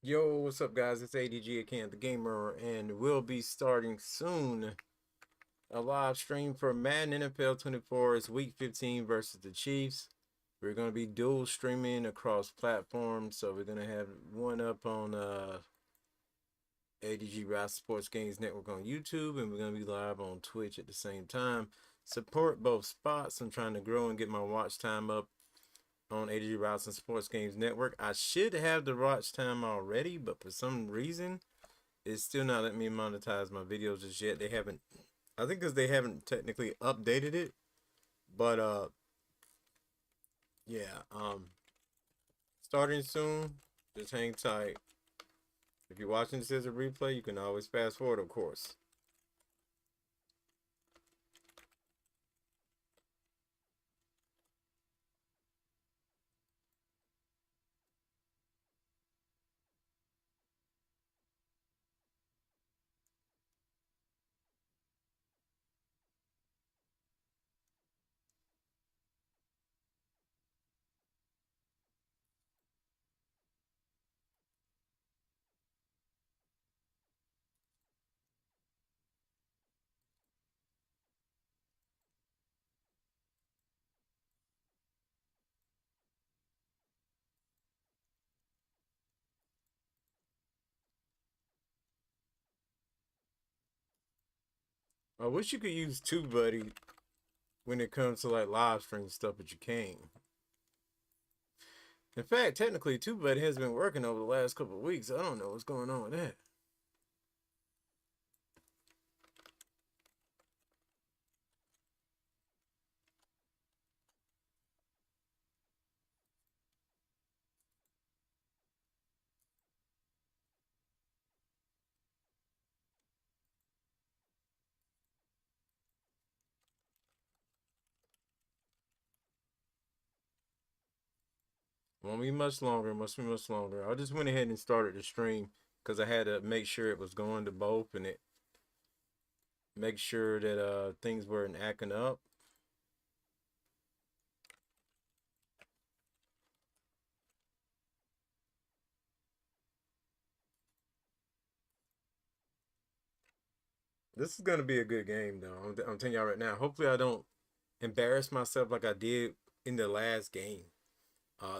Yo, what's up, guys? It's ADG again, the gamer, and we'll be starting soon a live stream for Madden NFL 24. It's Week 15 versus the Chiefs. We're going to be dual streaming across platforms, so we're going to have one up on ADG Rise Sports Games Network on YouTube, and we're going to be live on Twitch at the same time. Support both spots. I'm trying to grow and get my watch time up on ADG Routes and Sports Games Network. I should have the watch time already, but for some reason, it's still not letting me monetize my videos just yet. They haven't, I think because they haven't technically updated it. But yeah, starting soon. Just hang tight. If you're watching this as a replay, you can always fast forward, of course. I wish you could use TubeBuddy when it comes to like live stream stuff, but you can't. In fact, technically, TubeBuddy has been working over the last couple of weeks. I don't know what's going on with that. Won't be much longer. Must be much longer. I just went ahead and started the stream because I had to make sure it was going to both and it make sure that things weren't acting up. This is gonna be a good game though. I'm telling y'all right now. Hopefully I don't embarrass myself like I did in the last game.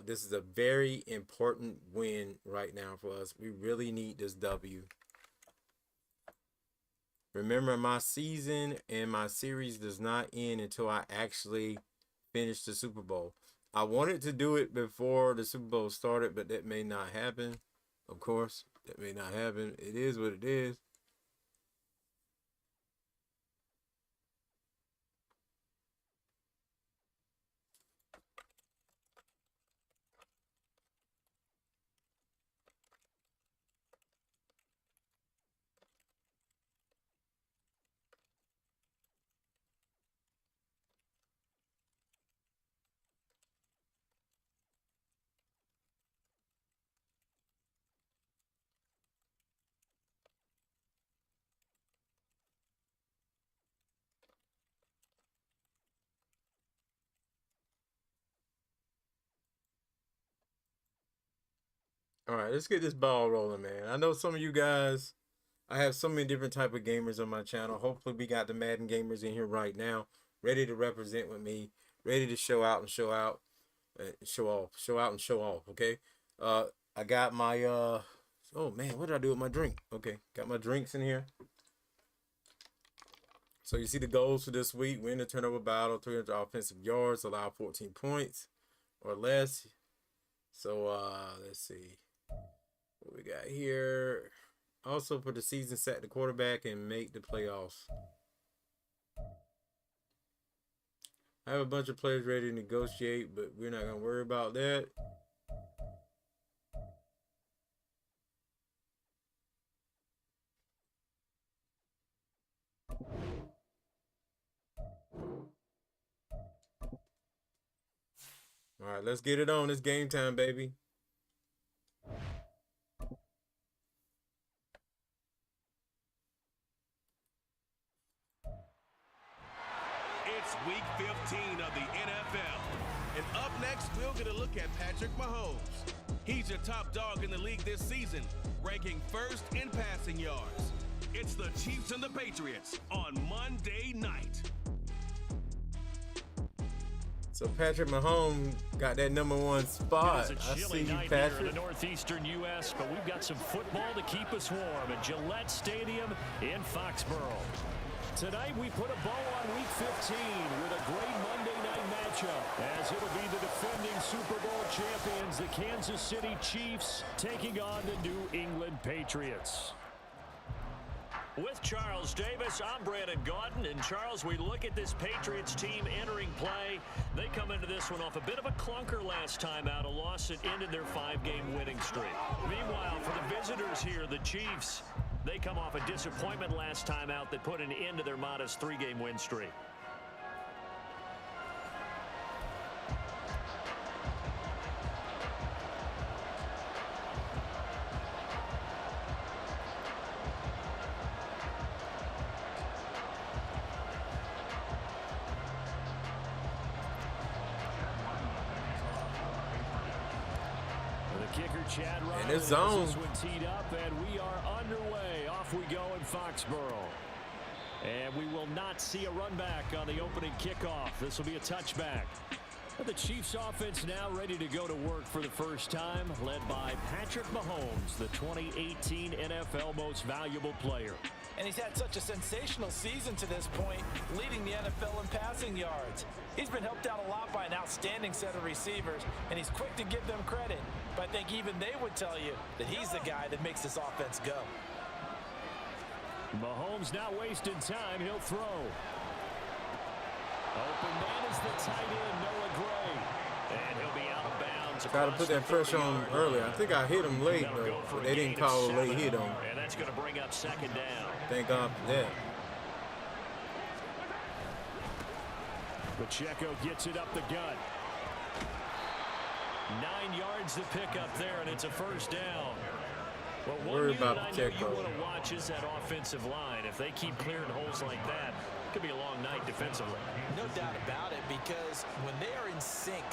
This is a very important win right now for us. We really need this W. Remember, my season and my series does not end until I actually finish the Super Bowl. I wanted to do it before the Super Bowl started, but that may not happen. Of course, that may not happen. It is what it is. All right, let's get this ball rolling, man. I know some of you guys, I have so many different type of gamers on my channel. Hopefully we got the Madden gamers in here right now, ready to represent with me, ready to show out and show out, show off, show out and show off, okay? I got my, oh man, what did I do with my drink? Okay, got my drinks in here. So you see the goals for this week: win the turnover battle, 300 offensive yards, allow 14 points or less. So let's see what we got here. Also for the season, sack the quarterback and make the playoffs. I have a bunch of players ready to negotiate, but we're not gonna worry about that. All right, let's get it on. It's game time, baby. It's week 15 of the NFL. And up next, we're going to look at Patrick Patrick Mahomes. He's your top dog in the league this season, ranking first in passing yards. It's the Chiefs and the Patriots on Monday night. So Patrick Mahomes got that #1 spot. It's a chilly night here in the northeastern U.S., but we've got some football to keep us warm at Gillette Stadium in Foxborough. Tonight we put a bow on Week 15 with a great Monday night matchup, as it'll be the defending Super Bowl champions, the Kansas City Chiefs, taking on the New England Patriots. With Charles Davis, I'm Brandon Gaudin. And Charles, we look at this Patriots team entering play. They come into this one off a bit of a clunker last time out, a loss that ended their 5-game winning streak. Meanwhile, for the visitors here, the Chiefs, they come off a disappointment last time out that put an end to their modest 3-game win streak. And it's zone. This one teed up, and we are underway. Off we go in Foxborough. And we will not see a run back on the opening kickoff. This will be a touchback. But the Chiefs offense now ready to go to work for the first time, led by Patrick Mahomes, the 2018 NFL Most Valuable Player. And he's had such a sensational season to this point, leading the NFL in passing yards. He's been helped out a lot by an outstanding set of receivers, and he's quick to give them credit. But I think even they would tell you that he's the guy that makes this offense go. Mahomes not wasting time. He'll throw. Open man is the tight end, Noah Gray. And he'll be out of bounds. Got to put that pressure on him early. I think I hit him late, though, but they didn't call a late hit on him. And that's going to bring up second down. Thank God for that. Pacheco gets it up the gut. 9 yards to pick up there, and it's a first down. Well, one unit I know you want to watch is that offensive line. If they keep clearing holes like that, it could be a long night defensively. No doubt about it, because when they are in sync,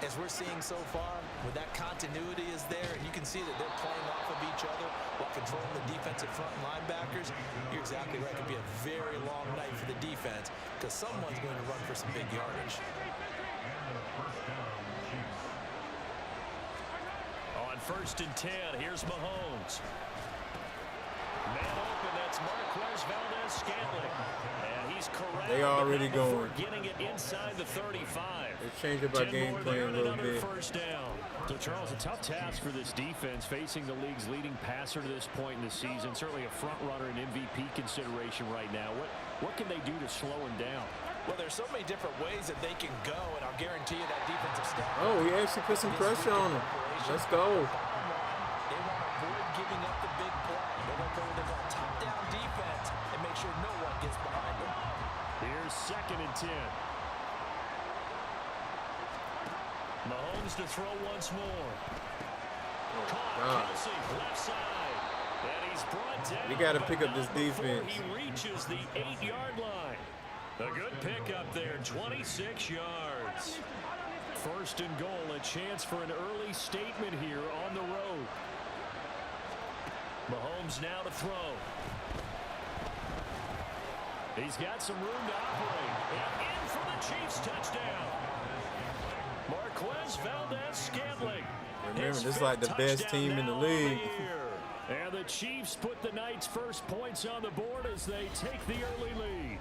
as we're seeing so far, when that continuity is there, and you can see that they're playing off of each other while controlling the defensive front linebackers, you're exactly right. It could be a very long night for the defense, because someone's going to run for some big yardage. On 1st and 10, here's Mahomes. Man open, that's Marquez Valdez-Scantling. And he's correct. They already going. Getting it inside the 35. They changed up our game plan a little bit. First down. So, Charles, a tough task for this defense, facing the league's leading passer to this point in the season. Certainly a front runner in MVP consideration right now. What can they do to slow him down? Well, there's so many different ways that they can go, and I'll guarantee you that defensive staff. Oh, he actually put some pressure on him. Let's go. They want to avoid giving up the big play. They're going to go with their top-down defense and make sure no one gets behind them. Here's 2nd and 10. Mahomes to throw once more. Kelsey, left side. And he's brought down. We got to pick up this defense. He reaches the 8-yard line. A good pickup there, 26 yards. 1st and goal, a chance for an early statement here on the road. Mahomes now to throw. He's got some room to operate. And in for the Chiefs touchdown. Marquez Valdez-Scantling. Remember, this is like the best team in the league. And the Chiefs put the Knights' first points on the board as they take the early lead.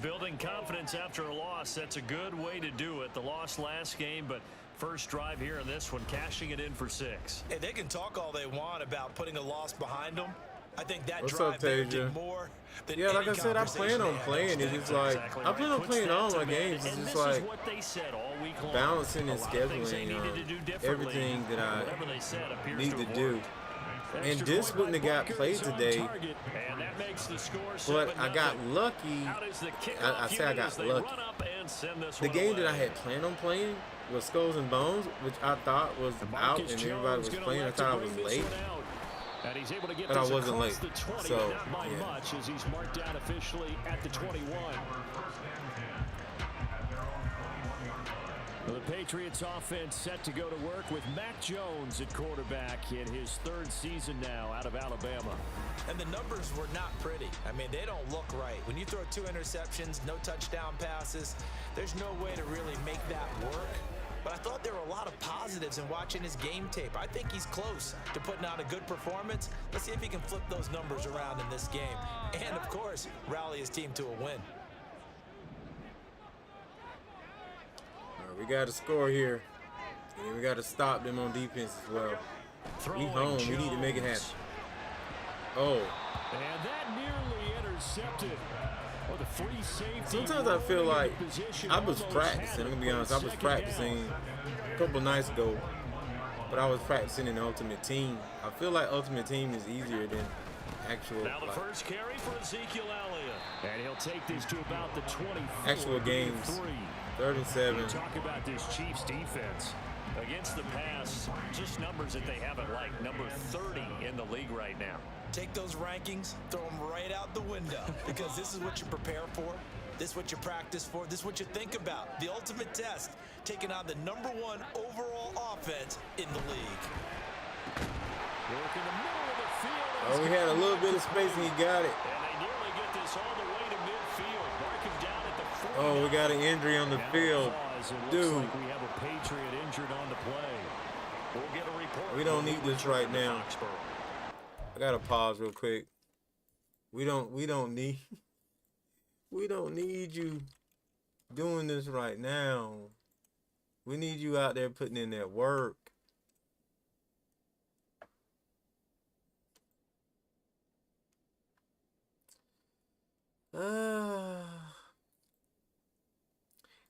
Building confidence after a loss, that's a good way to do it. The loss last game, but first drive here in this one, cashing it in for 6. Hey, they can talk all they want about putting a loss behind them. I think that What's drive up, Tasia? more than yeah, like I said, I plan on playing it. It's like, exactly I plan on playing all my games. It's just like balancing and scheduling everything that I need to do. And this wouldn't have got played today, but I got lucky. I say I got lucky. The game that I had planned on playing was Skulls and Bones, which I thought was out and everybody was playing. I thought I was late, but I wasn't late. So, yeah. As he's marked down officially at the 21. Well, the Patriots offense set to go to work with Mac Jones at quarterback in his third season now out of Alabama. And the numbers were not pretty. I mean, they don't look right. When you throw 2 interceptions, no touchdown passes, there's no way to really make that work. But I thought there were a lot of positives in watching his game tape. I think he's close to putting on a good performance. Let's see if he can flip those numbers around in this game. And, of course, rally his team to a win. We got to score here. And we got to stop them on defense as well. We home. We need to make it happen. Oh. And that nearly intercepted. Well, the free safety. Sometimes I feel like I was practicing. I'm going to be honest. I was practicing a couple nights ago. But I was practicing in Ultimate Team. I feel like Ultimate Team is easier than actual. Now the first carry for Ezekiel Elliott. And he'll take this to about the 24. Actual games. 3rd and 7. Talk about this Chiefs defense against the pass. Just numbers that they haven't liked. Number 30 in the league right now. Take those rankings, throw them right out the window, because this is what you prepare for. This is what you practice for. This is what you think about. The ultimate test, taking on the #1 overall offense in the league. Work in the middle of the field. Oh, we had a little bit of space and he got it. And they nearly get this all the way to midfield. Mark him down at the 40. Oh, we got an injury on the field. Dude. Like we have a Patriot injured on the play. We'll get a report. We don't need this right now. I gotta pause real quick. We don't need you doing this right now. We need you out there putting in that work.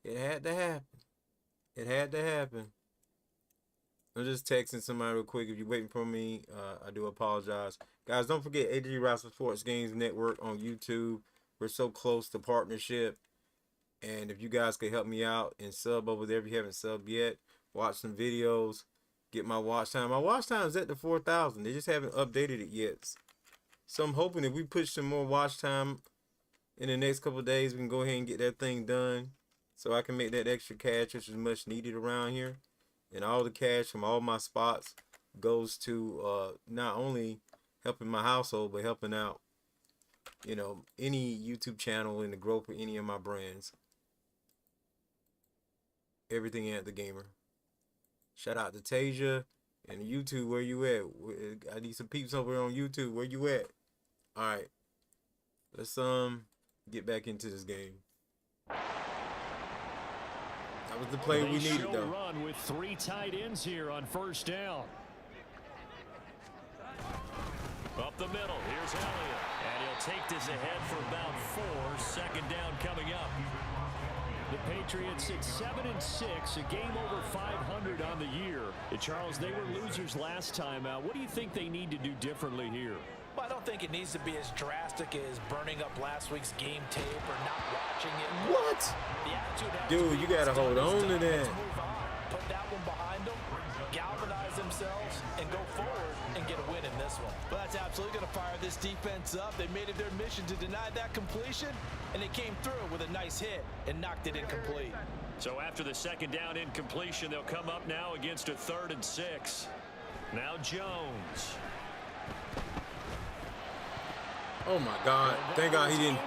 It had to happen. It had to happen. I'm just texting somebody real quick. If you're waiting for me, I do apologize. Guys, don't forget ATG Ralston Sports Games Network on YouTube. We're so close to partnership. And if you guys could help me out and sub over there if you haven't subbed yet, watch some videos, get my watch time. My watch time is at the 4,000. They just haven't updated it yet. So I'm hoping if we push some more watch time in the next couple of days, we can go ahead and get that thing done so I can make that extra cash, which is much needed around here. And all the cash from all my spots goes to not only helping my household, but helping out, you know, any YouTube channel and the growth of any of my brands. Everything AntDaGamer. Shout out to Tasia and YouTube. Where you at? I need some peeps over on YouTube. Where you at? All right. Let's get back into this game. That was the play we needed, though. Run with 3 tight ends here on first down. Up the middle, here's Elliott. And he'll take this ahead for about 4. Second down coming up. The Patriots at 7-6, a game over 500 on the year. And Charles, they were losers last time out. What do you think they need to do differently here? Well, I don't think it needs to be as drastic as burning up last week's game tape or not watching it. What? The attitude has Dude, you got to hold on to that. Let's move on. Put that one behind them, galvanize themselves, and go forward and get a win in this one. Well, that's absolutely going to fire this defense up. They made it their mission to deny that completion, and they came through with a nice hit and knocked it incomplete. So after the second down incompletion, they'll come up now against a 3rd and 6. Now Jones. Oh my God. Thank God he didn't.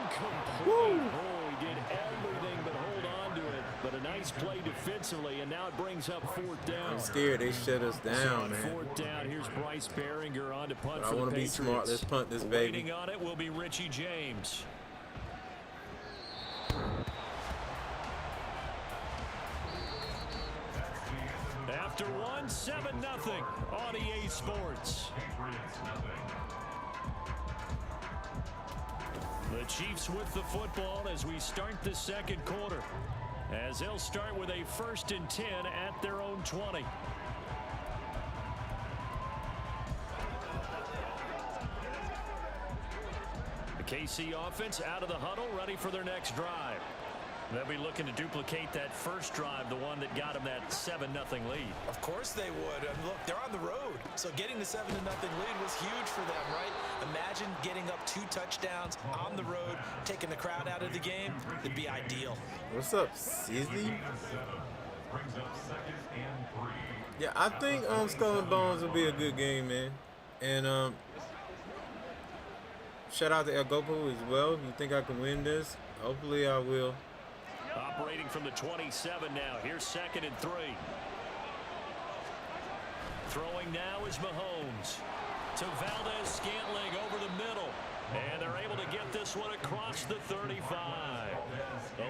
Woo! Oh, he did everything but hold on to it. But a nice play defensively, and now it brings up 4th down. I'm scared they shut us down, man. 4th down, here's Bryce Behringer on to punt But for I the want to be Patriots. smart. Let's punt this baby. Waiting on it will be Richie James. After one, 7-0 on EA Sports. The Chiefs with the football as we start the second quarter. As they'll start with a 1st and 10 at their own 20. The KC offense out of the huddle, ready for their next drive. They'll be looking to duplicate that first drive, the one that got them that 7-0 lead. Of course they would. And look, they're on the road. So getting the 7-0 lead was huge for them, right? Imagine getting up 2 touchdowns on the road, taking the crowd out of the game. It'd be ideal. What's up, Sizzy? Yeah, I think Skull and Bones will be a good game, man. And shout out to El Gopo as well. If you think I can win this, hopefully I will. Operating from the 27 now. Here's 2nd and 3. Throwing now is Mahomes. To Valdez-Scantling over the middle. And they're able to get this one across the 35.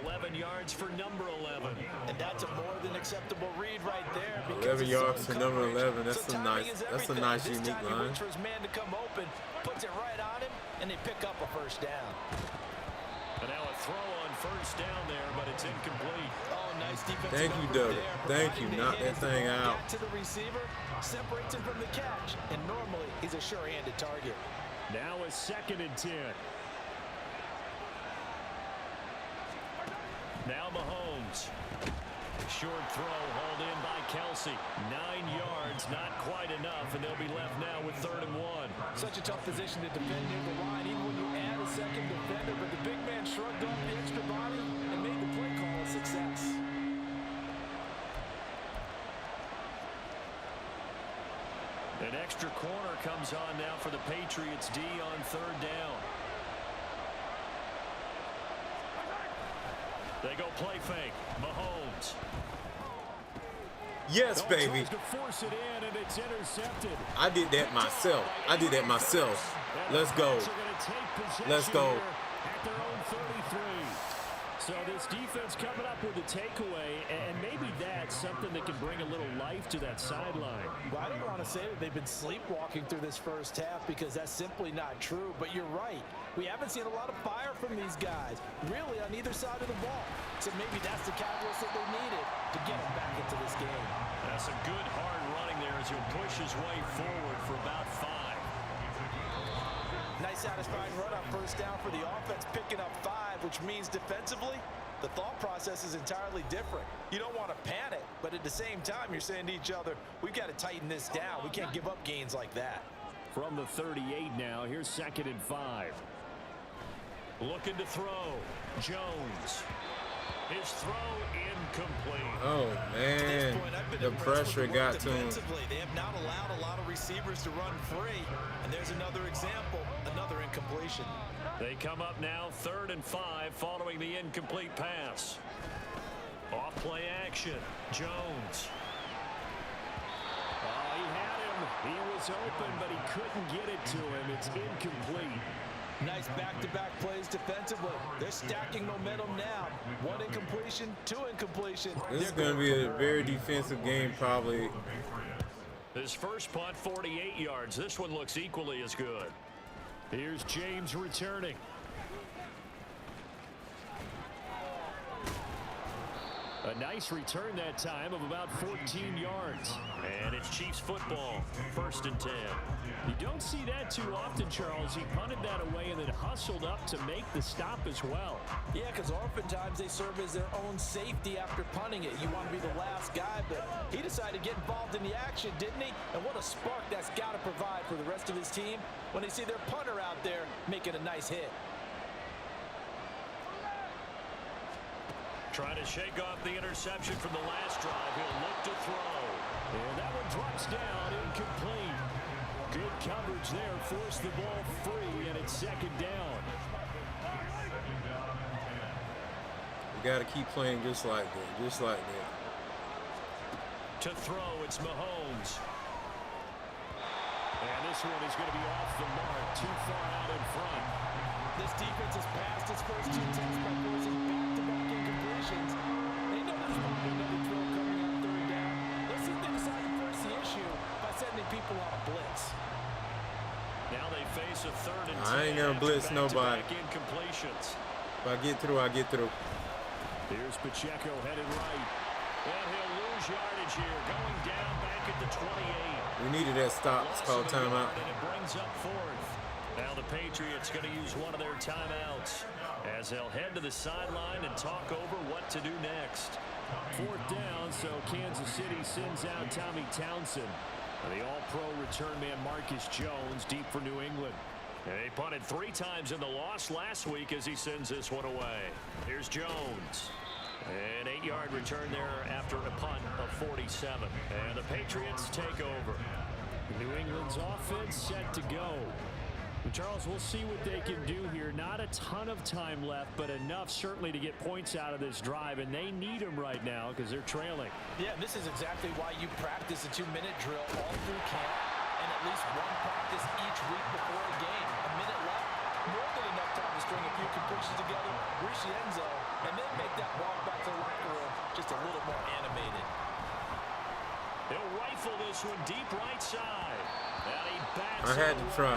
11 yards for number 11. And that's a more than acceptable read right there. 11 yards for number 11. That's a nice unique line. For his man to come open, puts it right on him, and they pick up a first down. And now a throw on first down there, but it's incomplete. Oh, nice defensive Thank you, effort Doug. there, Thank you. Knock that thing out. Back to the receiver, separates him from the catch, and normally he's a sure-handed target. Now a 2nd and 10. Now Mahomes. Short throw hauled in by Kelsey. 9 yards, not quite enough, and they'll be left now with 3rd and 1. Such a tough position to defend near the line, even when you add a second defender, but the big man shrugged off the extra body and made the play call a success. An extra corner comes on now for the Patriots D on 3rd down. They go play fake. Mahomes. Yes, baby. To force it in, and it's intercepted. I did that myself. Let's go. Let's go. At their own 33. So this defense coming up with a takeaway, and maybe that's something that can bring a little life to that sideline. Well, I don't want to say that they've been sleepwalking through this first half because that's simply not true, but you're right. We haven't seen a lot of fire from these guys, really on either side of the ball. So maybe that's the catalyst that they needed to get them back into this game. That's some good hard running there as he'll push his way forward for about 5. Nice satisfying run on first down for the offense, picking up 5, which means defensively, the thought process is entirely different. You don't want to panic, but at the same time, you're saying to each other, we've got to tighten this down. We can't give up gains like that. From the 38 now, here's 2nd and 5. Looking to throw. Jones. His throw incomplete. Oh, man. The pressure got to him. They have not allowed a lot of receivers to run free. And there's another example, another incompletion. They come up now 3rd and 5 following the incomplete pass. Off play action. Jones. Oh, he had him. He was open, but he couldn't get it to him. It's incomplete. Nice back-to-back plays defensively. They're stacking momentum now. 1 incompletion, 2 incompletion. This is going to be a very defensive game, probably. His first punt, 48 yards. This one looks equally as good. Here's James returning. A nice return that time of about 14 yards. And it's Chiefs football, 1st and 10. You don't see that too often, Charles. He punted that away and then hustled up to make the stop as well. Yeah, because oftentimes they serve as their own safety after punting it. You want to be the last guy, but he decided to get involved in the action, didn't he? And what a spark that's got to provide for the rest of his team when they see their punter out there making a nice hit. Trying to shake off the interception from the last drive. He'll look to throw. And that one drops down, incomplete. Good coverage there, forced the ball free, and it's 2nd down. We got to keep playing just like that, To throw, it's Mahomes. And this one is going to be off the mark, too far out in front. This defense has passed its first 2 tests by forcing back-to-back incompletions. They know there's probably another throw coming on 3rd down. Let's see if they decide to force the issue by sending people on a blitz. Now they face a 3rd and 10. I ain't gonna blitz nobody. Incompletions. If I get through, I get through. Here's Pacheco headed right. And he'll lose yardage here, going down back at the 28. We needed that stop. It's called timeout. And it brings up 4th. Now the Patriots going to use one of their timeouts as they'll head to the sideline and talk over what to do next. 4th down, so Kansas City sends out Tommy Townsend. The all-pro return man Marcus Jones deep for New England. And he punted 3 times in the loss last week as he sends this one away. Here's Jones. An 8-yard return there after a punt of 47. And the Patriots take over. New England's offense set to go. Charles, we'll see what they can do here. Not a ton of time left, but enough certainly to get points out of this drive, and they need them right now because they're trailing. Yeah, this is exactly why you practice a 2-minute drill all through camp and at least one practice each week before a game. A minute left, more than enough time to string a few completions together, reach the end zone, and then make that walk back to the locker room just a little more animated. They'll rifle this one deep right side. I had to try.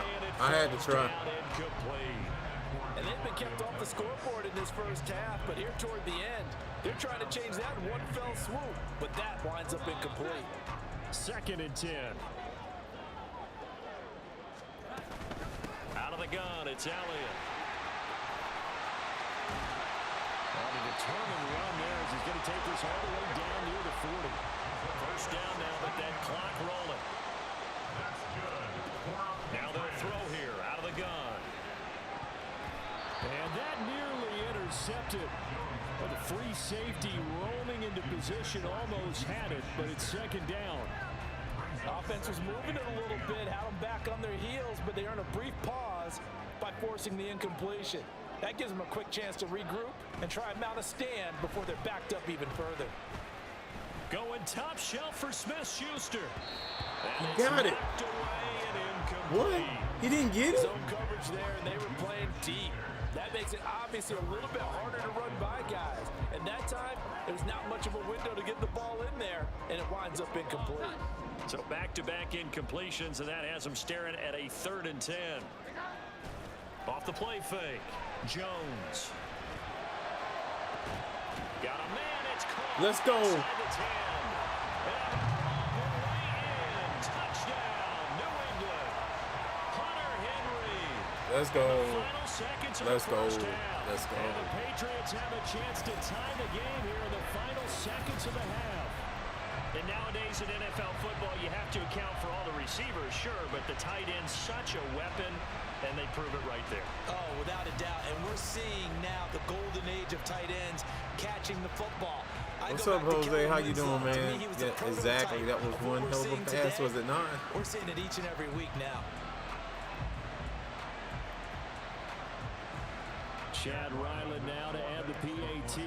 And they've been kept off the scoreboard in this first half, but here toward the end, they're trying to change that in one fell swoop, but that winds up incomplete. 2nd and 10. Out of the gun, it's Elliott. On a determined run there as he's going to take this all the way down near the 40. First down now, but that clock rolling. Now they'll throw here out of the gun. And that nearly intercepted. Well, the free safety roaming into position almost had it, but it's 2nd down. Offense was moving it a little bit, had them back on their heels, but they earn a brief pause by forcing the incompletion. That gives them a quick chance to regroup and try and mount a stand before they're backed up even further. Going top shelf for Smith-Schuster. He got it. What? He didn't get it? Zone coverage there, and they were playing deep. That makes it obviously a little bit harder to run by guys. And that time, there's not much of a window to get the ball in there, and it winds up incomplete. So back-to-back incompletions, and that has them staring at a 3rd and 10. Off the play fake, Jones. Got a man, it's caught. Let's go. Let's go. Let's go. Let's go. And the Patriots have a chance to tie the game here in the final seconds of the half. And nowadays in NFL football, you have to account for all the receivers, sure, but the tight end's such a weapon, and they prove it right there. Oh, without a doubt. And we're seeing now the golden age of tight ends catching the football. What's up, Jose? How you doing, man? Yeah, exactly. That was one hell of a pass, was it not? We're seeing it each and every week now. Chad Ryland now to add the PAT.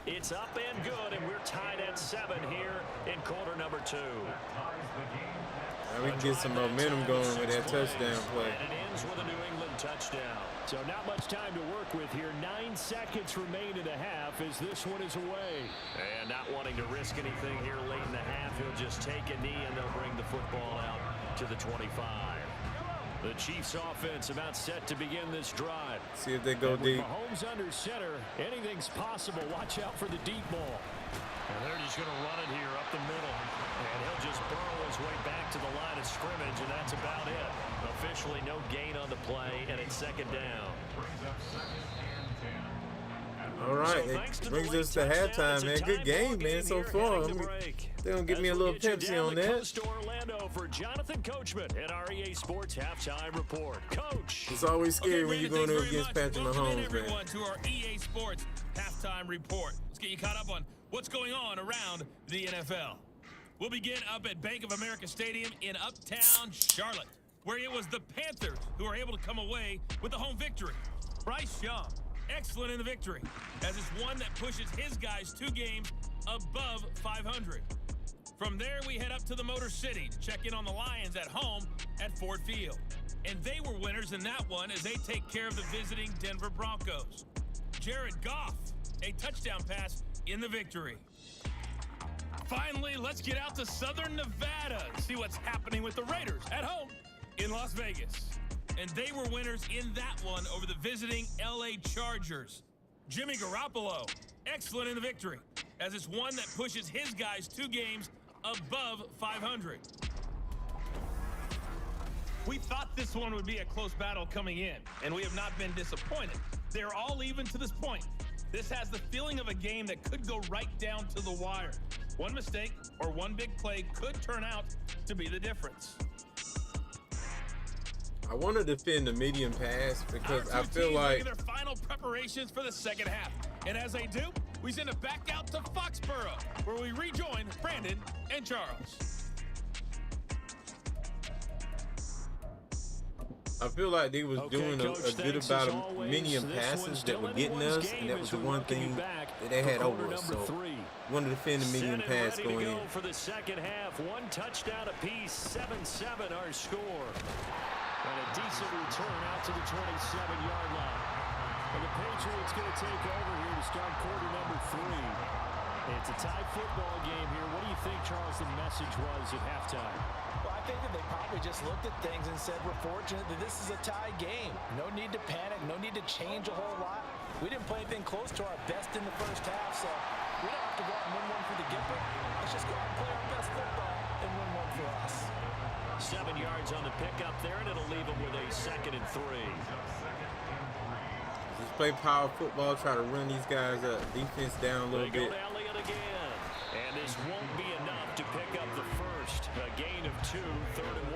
It's up and good, and we're tied at 7 here in quarter number 2. Now we can get some momentum going with that touchdown play. And it ends with a New England touchdown. So not much time to work with here. 9 seconds remain in the half as this one is away. And not wanting to risk anything here late in the half, he'll just take a knee, and they'll bring the football out to the 25. The Chiefs offense about set to begin this drive. See if they go deep. Mahomes under center. Anything's possible. Watch out for the deep ball. And they're just going to run it here up the middle. And he'll just burrow his way back to the line of scrimmage, and that's about it. Officially no gain on the play, and it's 2nd down. All right, it brings us to halftime, man. Good game, man, so far. They're going to give me a little Pepsi on that. Orlando for Jonathan Coachman at our EA Sports Halftime Report. Coach. It's always scary when you're going up against Patrick Mahomes, man. Everyone to our EA Sports Halftime Report. Let's get you caught up on what's going on around the NFL. We'll begin up at Bank of America Stadium in Uptown Charlotte, where it was the Panthers who were able to come away with the home victory. Bryce Young, excellent in the victory, as it's one that pushes his guys 2 games above 500. From there, we head up to the Motor City to check in on the Lions at home at Ford Field. And they were winners in that one as they take care of the visiting Denver Broncos. Jared Goff, a touchdown pass in the victory. Finally, let's get out to Southern Nevada and see what's happening with the Raiders at home in Las Vegas. And they were winners in that one over the visiting LA Chargers. Jimmy Garoppolo, excellent in the victory, as it's one that pushes his guys 2 games above 500. We thought this one would be a close battle coming in, and we have not been disappointed. They're all even to this point. This has the feeling of a game that could go right down to the wire. One mistake or one big play could turn out to be the difference. I want to defend the medium pass because Our I two feel teams like making their final preparations for the second half. And as they do, we send it back out to Foxborough, where we rejoin Brandon and Charles. I feel like they was doing Coach, a good thanks amount as of always. medium This passes one's that still were getting anyone's us, and game that was as the we one welcome you thing back that they for had quarter over us. number So 3. wanted to defend the medium Set and pass ready going to in. go for the second half. One touchdown apiece, 7-7 our score. And a decent return out to the 27-yard line. And the Patriots going to take over here to start quarter number 3. It's a tie football game here. What do you think, Charles, the message was at halftime? Well, I think that they probably just looked at things and said, we're fortunate that this is a tie game. No need to panic, no need to change a whole lot. We didn't play anything close to our best in the first half, so we don't have to go out and win one for the Gipper. Let's just go out and play our best football and win one for us. 7 yards on the pickup there, and it'll leave them with a 2nd and 3. Just play power football, try to run these guys up, defense down a little They go bit. to Elliott again. And this won't be enough to pick up the first. A gain of 2, 3rd and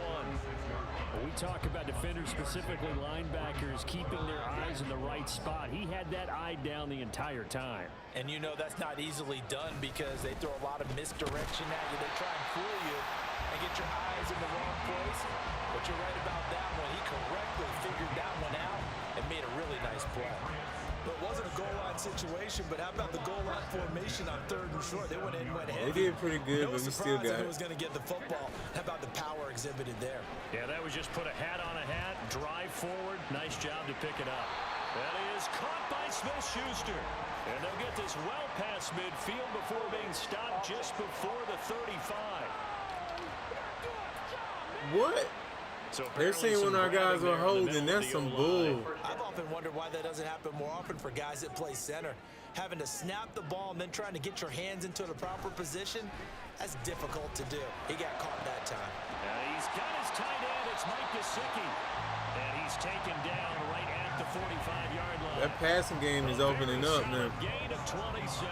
1. We talk about defenders, specifically linebackers, keeping their eyes in the right spot. He had that eye down the entire time. And you know that's not easily done because they throw a lot of misdirection at you. They try and fool you and get your eyes in the wrong place. But you're right about that one. He correctly figured that one out and made a really nice play. But it wasn't a goal line situation, but how about the goal line formation on 3rd and short? They went in, went heavy. They did pretty good, No but we still surprise got who it. was going to get the football. How about the power exhibited there? Yeah, that was just put a hat on a hat, drive forward. Nice job to pick it up. That is caught by Smith-Schuster. And they'll get this well past midfield before being stopped just before the 35. What? So They're saying when our guys are holding, that's some bull. I've often wondered why that doesn't happen more often for guys that play center. Having to snap the ball and then trying to get your hands into the proper position, that's difficult to do. He got caught that time. He's got his tight end. It's Mike Gesicki. And he's taken down right at the 45-yard line. That passing game is opening up now. Gain of 27.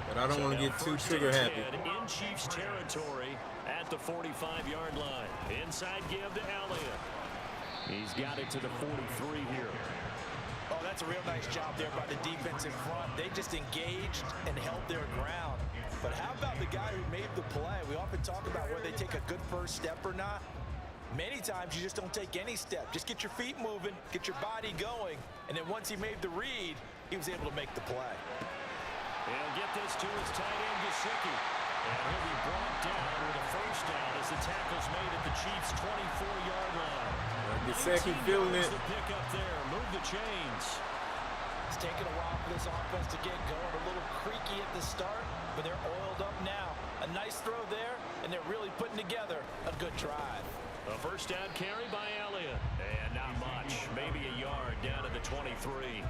But I don't want to get too trigger happy. In Chiefs territory at the 45-yard line. Inside give to Elliott. He's got it to the 43 here. Oh, that's a real nice job there by the defense in front. They just engaged and held their ground. But how about the guy who made the play? We often talk about whether they take a good first step or not. Many times you just don't take any step. Just get your feet moving, get your body going, and then once he made the read, he was able to make the play. He'll get this to his tight end, Gesicki. And he'll be brought down with a first down as the tackle's made at the Chiefs' 24-yard line. Gesicki feeling it. The pick up there. Move the chains. It's taken a while for this offense to get going. A little creaky at the start, but they're oiled up now. A nice throw there, and they're really putting together a good drive. A first down carry by Elliott. And not much. Maybe a yard down to the 23.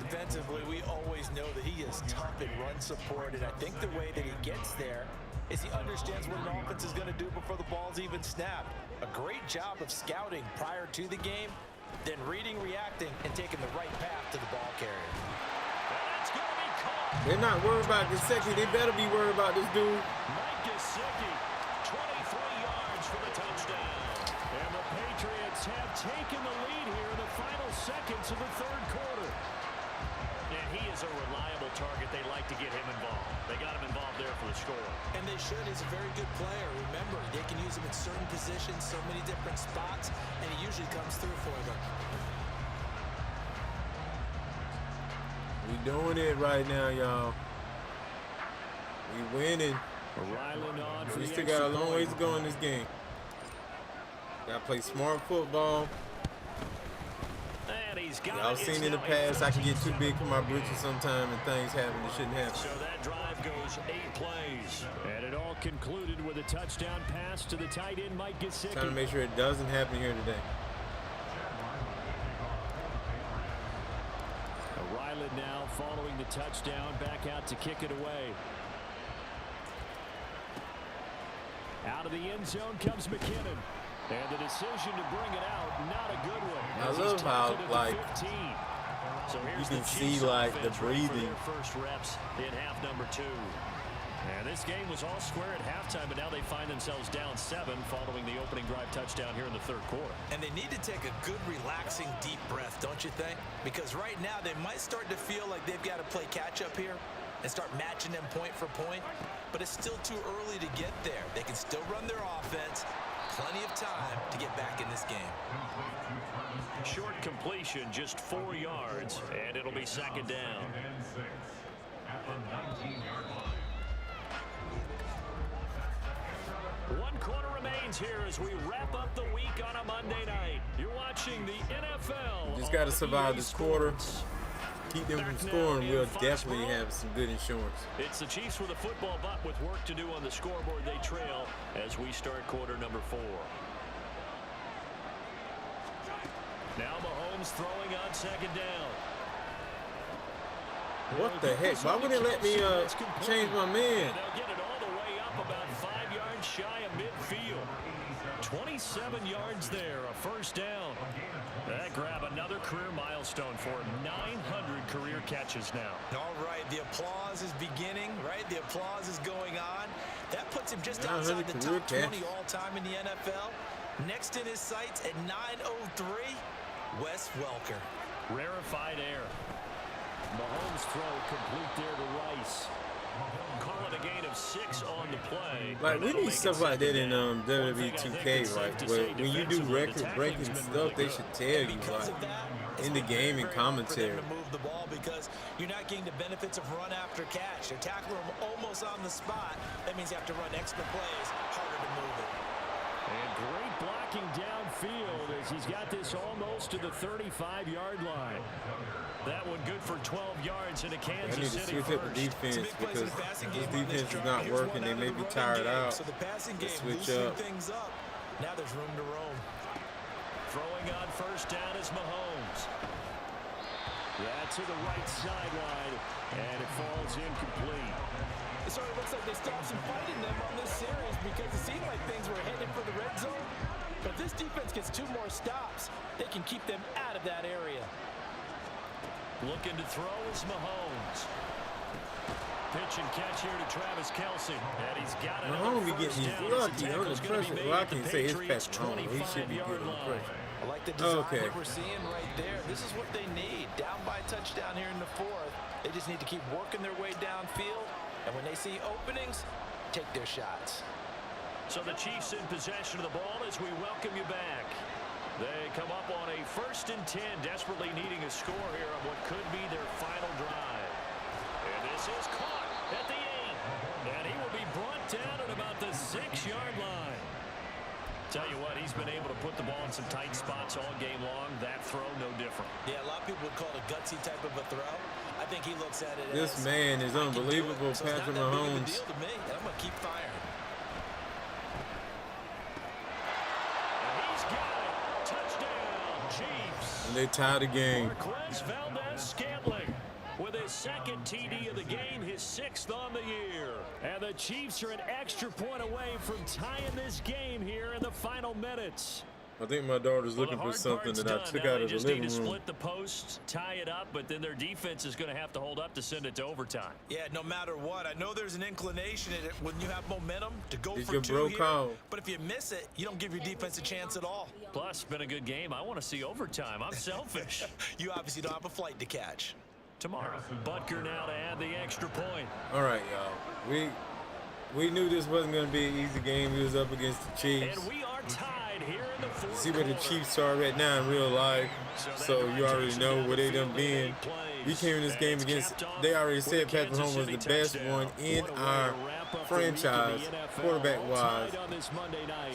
Defensively, we always know that he is tough in run support, and I think the way that he gets there is he understands what an offense is going to do before the ball's even snapped. A great job of scouting prior to the game, then reading, reacting, and taking the right path to the ball carrier. That's going to be caught. They're not worried about Gesicki. They better be worried about this dude. Mike Gesicki, 23 yards for the touchdown. And the Patriots have taken the lead here in the final seconds of the third quarter. And he is a reliable target. They like to get him involved. They got him involved there for the score. And they should. He's a very good player. Remember, they can use him in certain positions, so many different spots, and he usually comes through for them. We doing it right now, y'all. We winning. Ryland on for We the still got a extra long point. ways to go in this game. Gotta play smart football. And he's got Y'all it. seen It's in the now a past, I can get too 13-7 big for my britches sometime and things happen that shouldn't happen. So that drive goes 8 plays. And it all concluded with a touchdown pass to the tight end, Mike Gesicki. Trying to make sure it doesn't happen here today. Ryland now following the touchdown, back out to kick it away. Out of the end zone comes McKinnon. And the decision to bring it out, not a good one. I as he's love how, tackled at the like, 15. So here's you can the see, Chiefs like, the offense ready for breathing. their first reps in half number 2. And this game was all square at halftime, but now they find themselves down 7 following the opening drive touchdown here in the third quarter. And they need to take a good, relaxing, deep breath, don't you think? Because right now they might start to feel like they've got to play catch-up here and start matching them point for point. But it's still too early to get there. They can still run their offense. Plenty of time to get back in this game. Short completion, just 4 yards, and it'll be second down. One quarter remains here as we wrap up the week on a Monday night. You're watching the NFL. Just got to survive this quarter. Keep them from scoring. We'll definitely have some good insurance. It's the Chiefs with a football, but with work to do on the scoreboard. They trail as we start quarter number 4. Now Mahomes throwing on second down. What the heck? Why wouldn't they let me change my man? They'll get it all the way up about 5 yards shy of midfield. 27 yards there, a first down. That grab another career milestone for him. 900 career catches now. All right, the applause is beginning, right? The applause is going on. That puts him just outside the top 20 all-time in the NFL. Next in his sights at 903, Wes Welker. Rarefied air. Mahomes throw complete there to Rice. Call it a gain of 6 on the play. Like, we need stuff like that in WWE 2K, right? Where when you do record-breaking stuff, they should tell you, like, in the game and commentary. To move the ball because you're not getting the benefits of run after catch. They're tackling him almost on the spot. That means you have to run extra plays, harder to move it. And great blocking downfield as he's got this almost to the 35-yard line. That one good for 12 yards in a Kansas City. I need to switch up the defense because this defense is not working. They may be tired out. So the passing game switch up. Things up. Now there's room to roam. Throwing on first down is Mahomes. That's to the right sideline, and it falls incomplete. It sort of looks like they stopped some fight in them on this series because it seemed like things were headed for the red zone. But if this defense gets 2 more stops, they can keep them out of that area. Looking to throw is Mahomes. Pitch and catch here to Travis Kelce. And he's got it. Mahomes be getting these lucky under pressure. Well, I can say it's Patrick Mahomes. He should be getting under pressure. I like the design that we're seeing right there. This is what they need. Down by a touchdown here in the 4th. They just need to keep working their way downfield. And when they see openings, take their shots. So the Chiefs in possession of the ball as we welcome you back. They come up on a 1st and 10, desperately needing a score here on what could be their final drive. And this is caught at the 8. And he will be brought down at about the 6-yard line. Tell you what, he's been able to put the ball in some tight spots all game long. That throw, no different. Yeah, a lot of people would call it a gutsy type of a throw. I think he looks at it this man is unbelievable, so Patrick Mahomes. Deal to me. I'm going to keep firing. Chiefs. And they tie the game. Marquez Valdez-Scantling with his 2nd TD of the game, his 6th on the year. And the Chiefs are an extra point away from tying this game here in the final minutes. I think my daughter's looking for something that I took out of the living room. They just need to split the post, tie it up, but then their defense is going to have to hold up to send it to overtime. Yeah, no matter what. I know there's an inclination in it when you have momentum to go for your 2 bro here. call. But if you miss it, you don't give your defense a chance at all. Plus, been a good game. I want to see overtime. I'm selfish. You obviously don't have a flight to catch. Tomorrow. Butker now to add the extra point. All right, y'all. We knew this wasn't going to be an easy game. We was up against the Chiefs. And we are tied here in the 4th See where the Chiefs are right now in real life. So you already know where they done been. We came in this game against, they already said Patrick Mahomes was the best one in our franchise, quarterback-wise.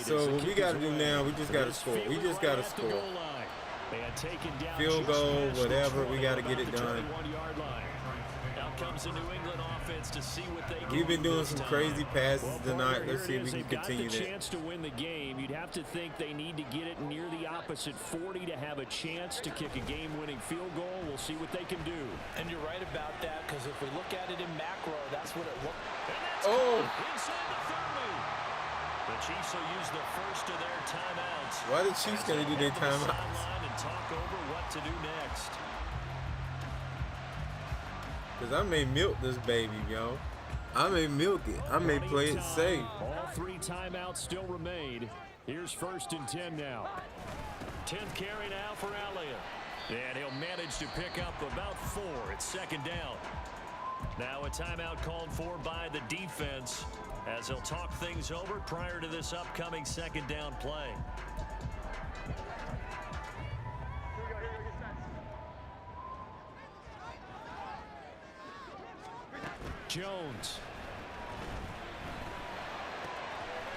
So what we got to do now, we just got to score. We just got to score. Field goal, whatever, we got to get it done. Comes the New England offense to see what they We've been doing some crazy passes tonight. Let's see if we can continue that. Chance to win the game. You'd have to think they need to get it near the opposite 40 to have a chance to kick a game-winning field goal. We'll see what they can do. And you're right about that, because if we look at it in macro, that's what it looks like. Oh! Inside the 30. The Chiefs will use the first of their timeouts. Why the Chiefs gonna do their timeouts? And talk over what to do next. Because I may milk this baby, yo. I may milk it. I may play it safe. All 3 timeouts still remain. Here's 1st and 10 now. 10th carry now for Elliott. And he'll manage to pick up about 4. It's 2nd down. Now a timeout called for by the defense as they'll talk things over prior to this upcoming 2nd down play. Jones.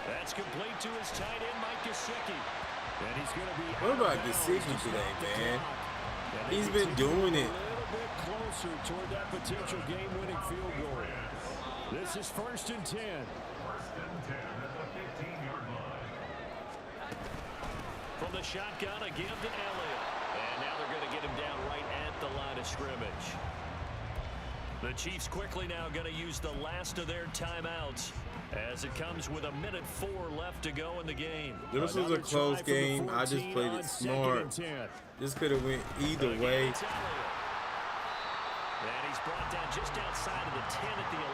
That's complete to his tight end, Mike Gesicki. And he's going to be. What about Gesicki today, man? He's been doing it. A little bit closer toward that potential game-winning field goal. This is 1st and 10. From the shotgun, a give to Elliott. And now they're going to get him down right at the line of scrimmage. The Chiefs quickly now going to use the last of their timeouts as it comes with 1:04 left to go in the game. This was a close game. I just played it smart. This could have went either way. And he's brought down just outside of the 10 at the 11.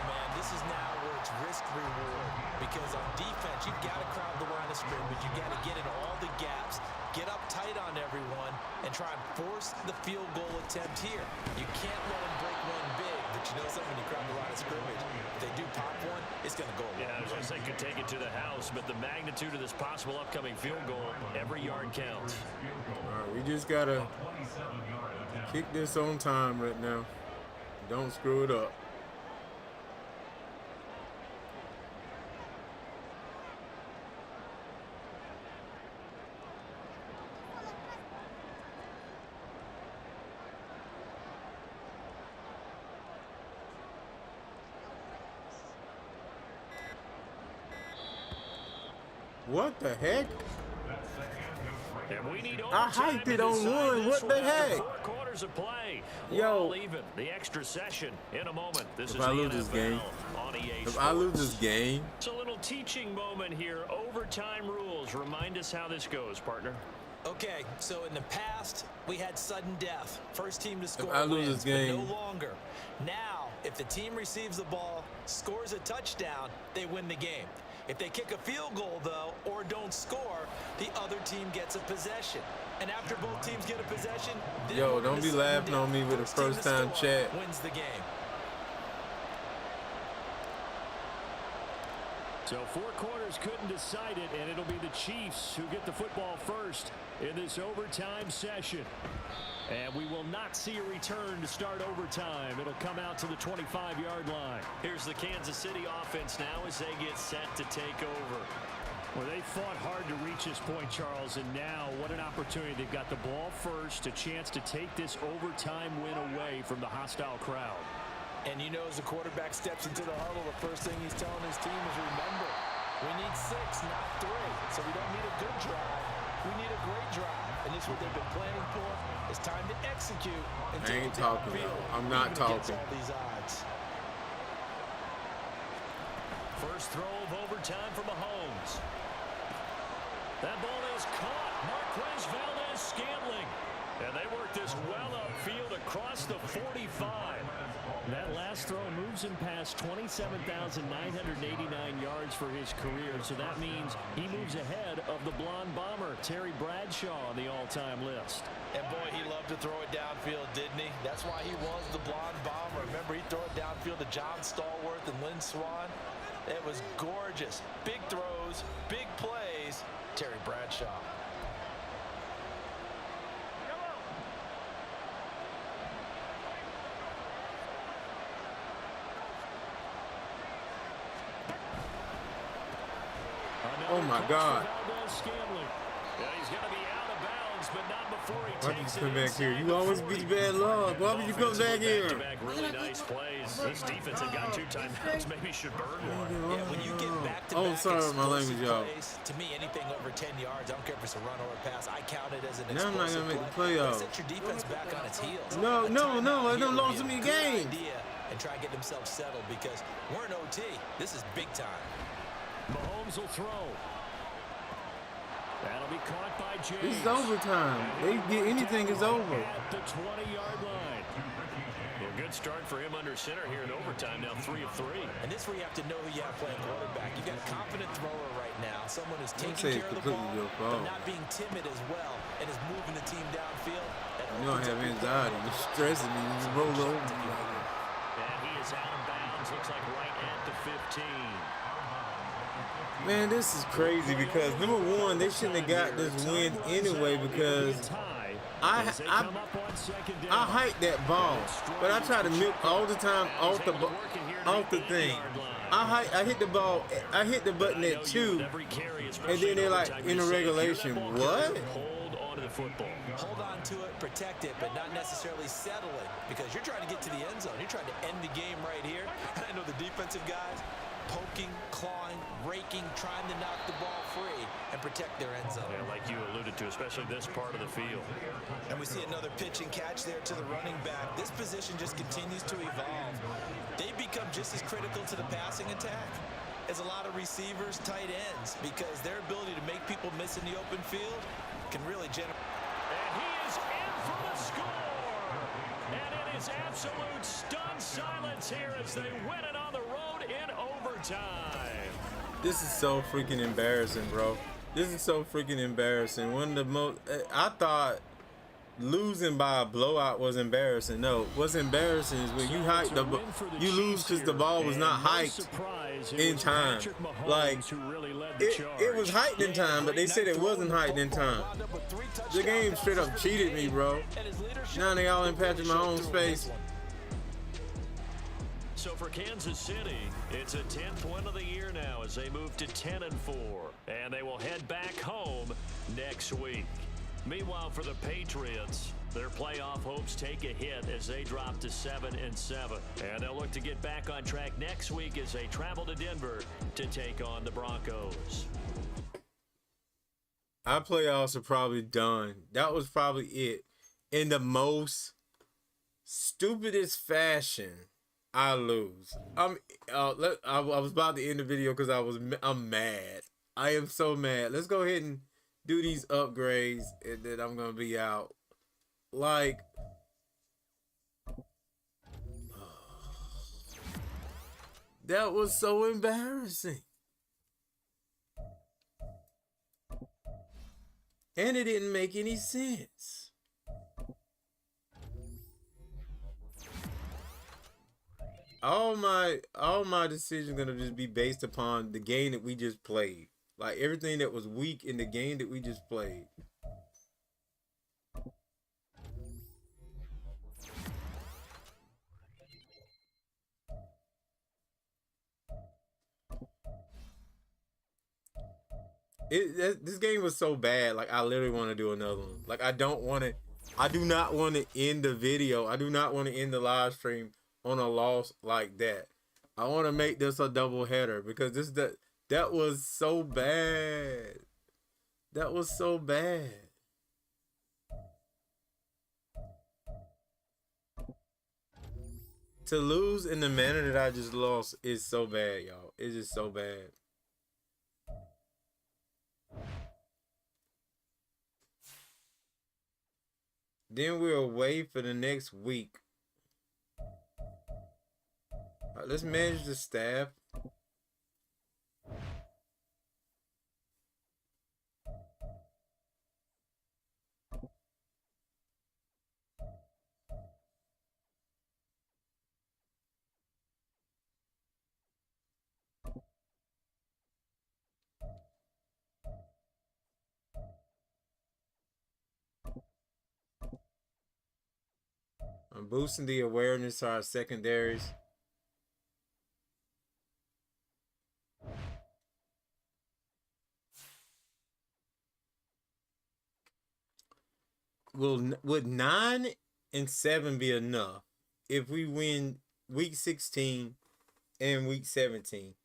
Man, this is now where it's risk-reward. Because on defense, you've got to crowd the line of scrimmage. You've got to get into all the gaps, get up tight on everyone, and try and force the field goal attempt here. You can't let them break one big, but you know something, when you crowd the line of scrimmage, if they do pop one, it's going to go away. Yeah, I was going to say could take it to the house, but the magnitude of this possible upcoming field goal, every yard counts. All right, we just got to kick this on time right now. Don't screw it up. What the heck? And we need I hyped it on one. What the heck? 4 quarters of play. Yo. All even. The extra session in a moment. This If is I the lose this NFL game, on EA if Sports. I lose this game, It's a little teaching moment here. Overtime rules. Remind us how this goes, partner. Okay, so in the past, we had sudden death. First team to score I lose wins, this game, but no longer. Now, if the team receives the ball, scores a touchdown, they win the game. If they kick a field goal, though, or don't score, the other team gets a possession. And after both teams get a possession, yo, don't be laughing on me with a first-time chat. Wins the game. So 4 quarters couldn't decide it, and it'll be the Chiefs who get the football first in this overtime session. And we will not see a return to start overtime. It'll come out to the 25-yard line. Here's the Kansas City offense now as they get set to take over. Well, they fought hard to reach this point, Charles, and now what an opportunity. They've got the ball first, a chance to take this overtime win away from the hostile crowd. And you know, as the quarterback steps into the huddle, the first thing he's telling his team is, remember, we need 6, not 3. So we don't need a good drive. We need a great drive. And this is what they've been planning for. It's time to execute. And I ain't talking. I'm not talking. All these odds. First throw of overtime for Mahomes. That ball is caught. Marquez Valdez-Scantling. And they work this well upfield across the 45. That last throw moves him past 27,989 yards for his career. So that means he moves ahead of the blonde bomber, Terry Bradshaw, on the all-time list. And boy, he loved to throw it downfield, didn't he? That's why he was the blonde bomber. Remember, he'd throw it downfield to John Stallworth and Lynn Swann. It was gorgeous. Big throws, big plays. Terry Bradshaw. oh my God. He's going to be out of bounds, but not before he Why did takes you come it back here? inside You the always 40. be bad luck. Why would you come back here? Back-to-back really nice plays. This defense had got 2 timeouts. Maybe should burn one. Yeah, when you get back to Oh, sorry, my language, y'all. To me, anything over 10 yards, I don't care if it's a run or a pass, I count it as an Now I'm not explosive gonna make the play. playoffs. Set your defense back on its heels. No, A no, timeout no, I here done would lost be so a many good games. idea and try and get themselves settled because we're in OT. This is big time. Mahomes will throw. That'll be caught by James. This is overtime. They get anything is over. At the 20-yard line. He'll good start for him under center here in overtime. Now 3 of 3. And this is where you have to know who you have playing quarterback. You've got a confident thrower right now, someone who's taking care of the ball, but not being timid as well, and is moving the team downfield. You don't have anxiety. You're stressing me. You roll over. And he is out of bounds. Looks like right at the 15. Man, this is crazy because number one, they shouldn't have got this win anyway because I hiked that ball, but I try to milk all the time off the thing. I hit the ball. I hit the button at 2, and then they're like in a regulation. What? Hold on to it, protect it, but not necessarily settle it because you're trying to get to the end zone. You're trying to end the game right here. And I know the defensive guys poking, clawing, raking, trying to knock the ball free and protect their end zone. Yeah, like you alluded to, especially this part of the field. And we see another pitch and catch there to the running back. This position just continues to evolve. They become just as critical to the passing attack as a lot of receivers, tight ends, because their ability to make people miss in the open field can really generate. And he is in for the score. And it is absolute stunned silence here as they win it on the road in overtime. This is so freaking embarrassing, bro. This is so freaking embarrassing. One of the most, I thought losing by a blowout was embarrassing. No, what's embarrassing is when you hike you lose because the ball was not hiked in time. Like, it was hiked in time, but they said it wasn't hiked in time. The game straight up cheated me, bro. Now they all in Patrick Mahomes' face. So for Kansas City, it's a 10th win of the year now as they move to 10-4, and they will head back home next week. Meanwhile, for the Patriots, their playoff hopes take a hit as they drop to 7-7, and they'll look to get back on track next week as they travel to Denver to take on the Broncos. Our playoffs are probably done. That was probably it. In the most stupidest fashion, I lose. I was about to end the video because I'm mad. I am so mad. Let's go ahead and do these upgrades, and then I'm gonna be out. Like, that was so embarrassing. And it didn't make any sense. All my decisions gonna just be based upon the game that we just played. Like everything that was weak in the game that we just played. This game was so bad. Like, I literally want to do another one. Like, I do not want to end the video. I do not want to end the live stream on a loss like that. I want to make this a double header because that was so bad. That was so bad. To lose in the manner that I just lost is so bad, y'all. It's just so bad. Then we're away for the next week. All right, let's manage the staff. I'm boosting the awareness to our secondaries. Would 9 and 7 be enough if we win week 16 and week 17?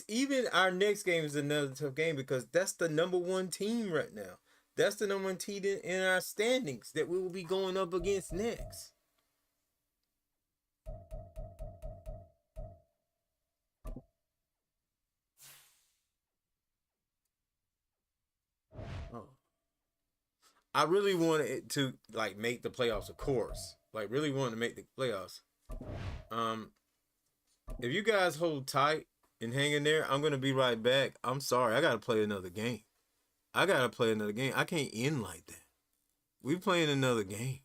Even our next game is another tough game because that's the #1 team right now. That's the #1 team in our standings that we will be going up against next. Oh. I really wanted it to like make the playoffs, of course. like really wanting to make the playoffs. Um, if you guys hold tight and hang in there, I'm gonna be right back. I'm sorry, I gotta play another game. I gotta play another game. I can't end like that. We playing another game.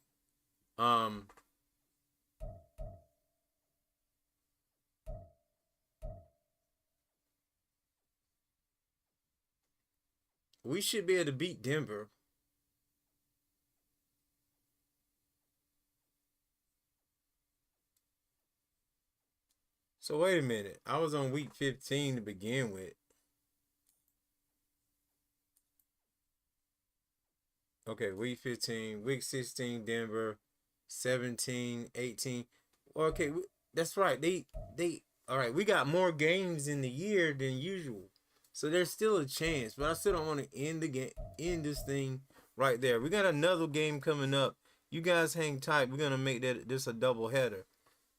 Um, we should be able to beat Denver. So wait a minute. I was on week 15 to begin with. Okay, week 15, week 16, Denver, 17, 18. Okay, that's right. They all right, we got more games in the year than usual. So there's still a chance, but I still don't want to end this thing right there. We got another game coming up. You guys hang tight. We're gonna make this a double header.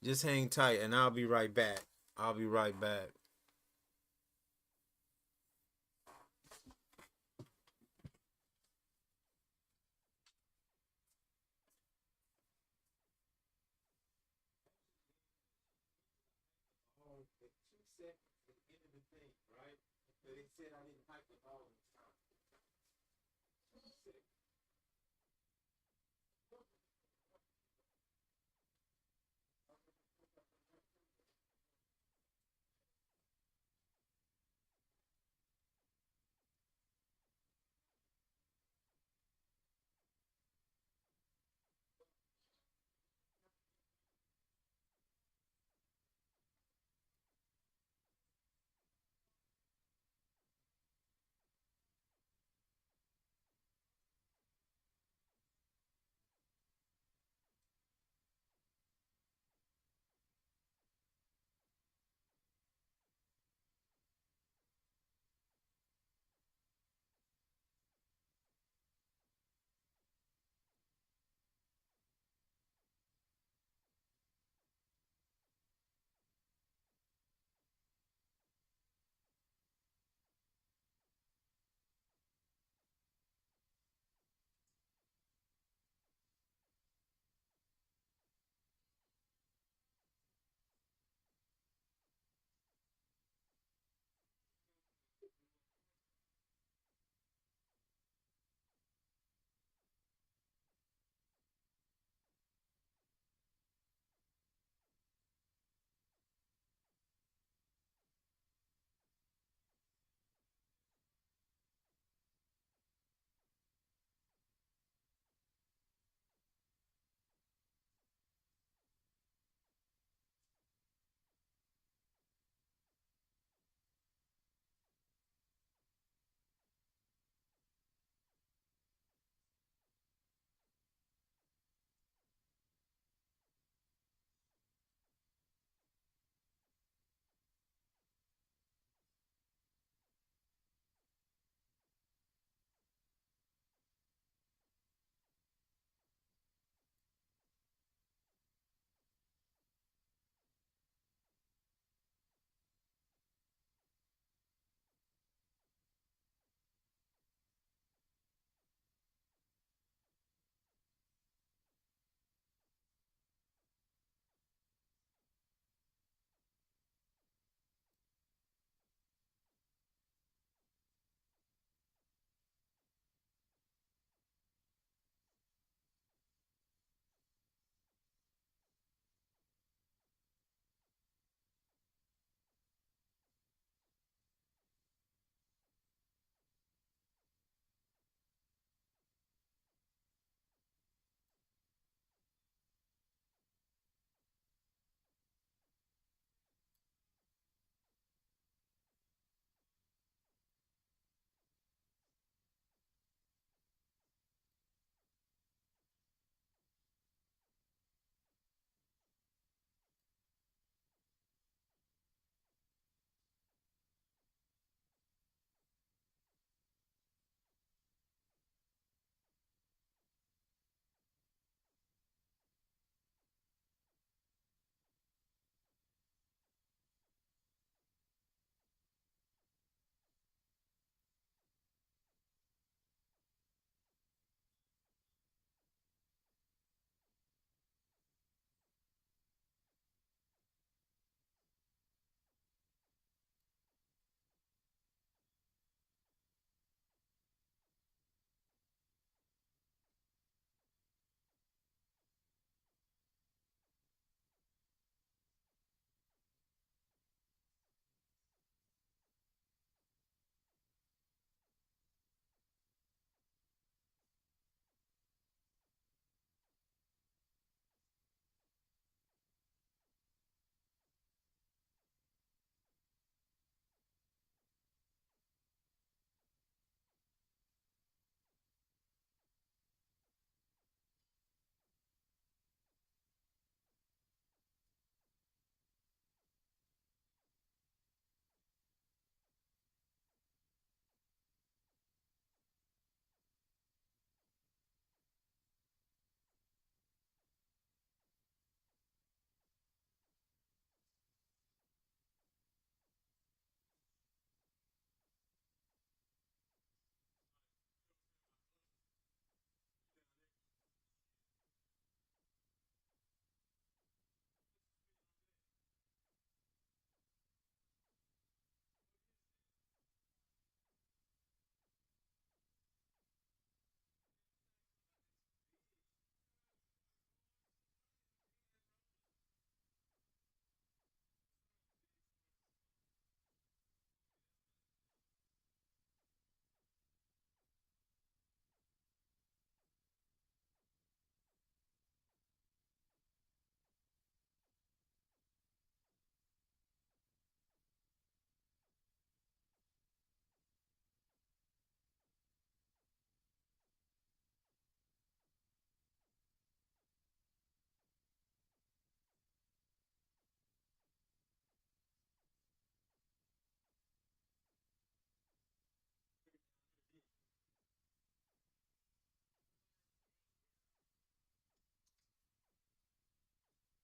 Just hang tight and I'll be right back. I'll be right back.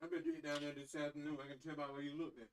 I bet you get down there this afternoon. I can tell by where you look at.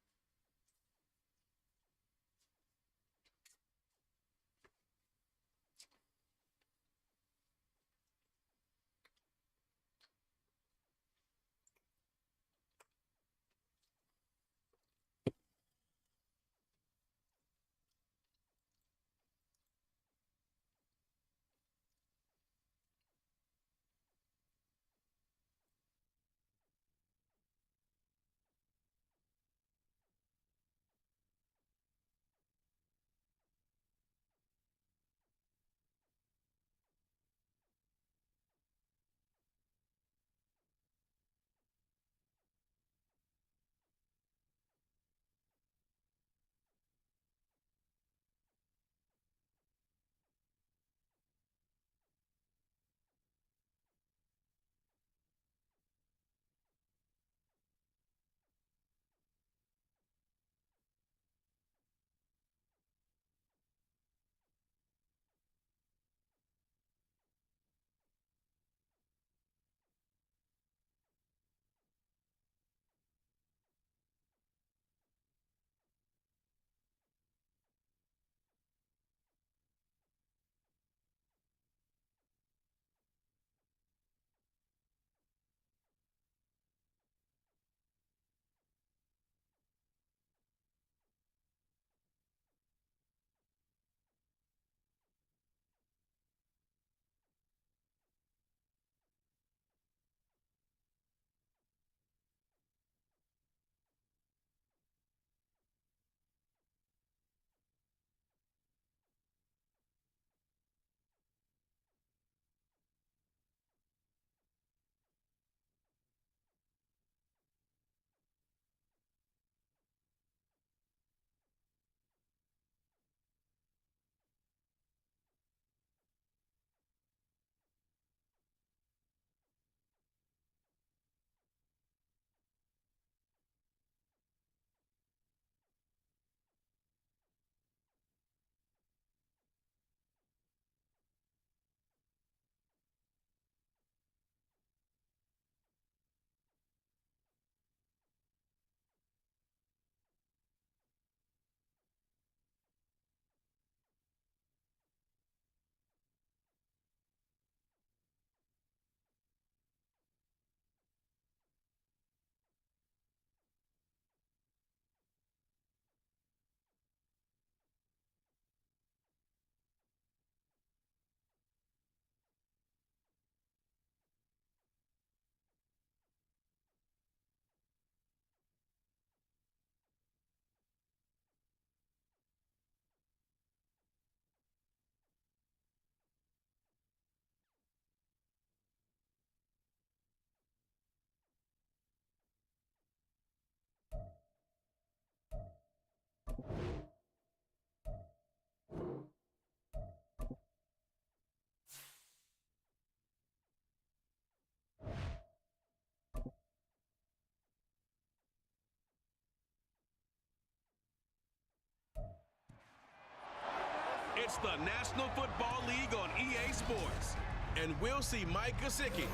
It's the National Football League on EA Sports. And we'll see Mike Gesicki.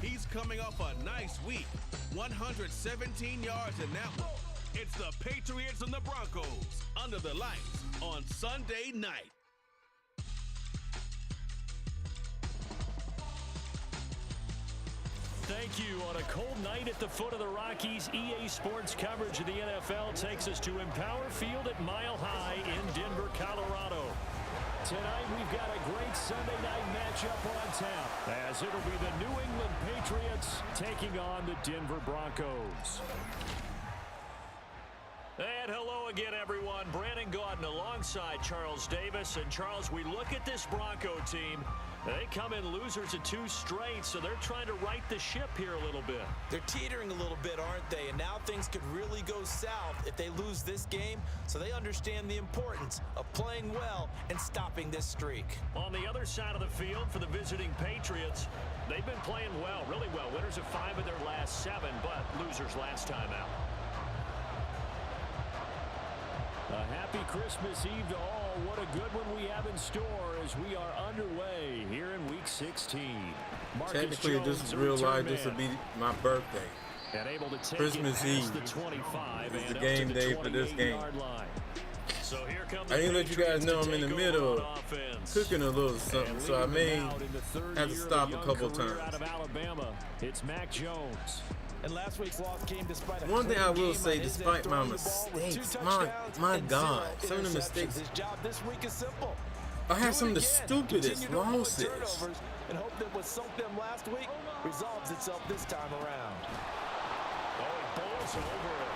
He's coming off a nice week. 117 yards in that one. It's the Patriots and the Broncos under the lights on Sunday night. Thank you. On a cold night at the foot of the Rockies, EA Sports coverage of the NFL takes us to Empower Field at Mile High in Denver, Colorado. Tonight, we've got a great Sunday night matchup on tap, as it'll be the New England Patriots taking on the Denver Broncos. And hello again, everyone. Brandon Gaudin alongside Charles Davis. And, Charles, we look at this Bronco team. They come in losers of 2 straight, so they're trying to right the ship here a little bit. They're teetering a little bit, aren't they? And now things could really go south if they lose this game, so they understand the importance of playing well and stopping this streak. On the other side of the field for the visiting Patriots, they've been playing well, really well. Winners of 5 of their last 7, but losers last time out. A happy Christmas Eve to all. What a good one we have in store as we are underway here in Week 16. Technically, this is real life. This will be my birthday. And able to take Christmas it past Eve the 25 is and the up game to the day for this game. 28-yard line. So here come I the didn't let you guys Patriots know to I'm in the take middle over of on offense. cooking a little something, And so I leading may them out in the third have to year of stop a a young couple career times. out of Alabama, it's Mac Jones. And last week's loss came despite a One thing clean I will game say, on his despite end, my throwing the ball with 2 mistakes, touchdowns my and God, 0 some of the interceptions. mistakes. His job this week is simple. I have Do some of it the again. stupidest Continue to avoid losses. turnovers and hope that what sunk them last week resolves itself this time around. Oh, he bowls over it.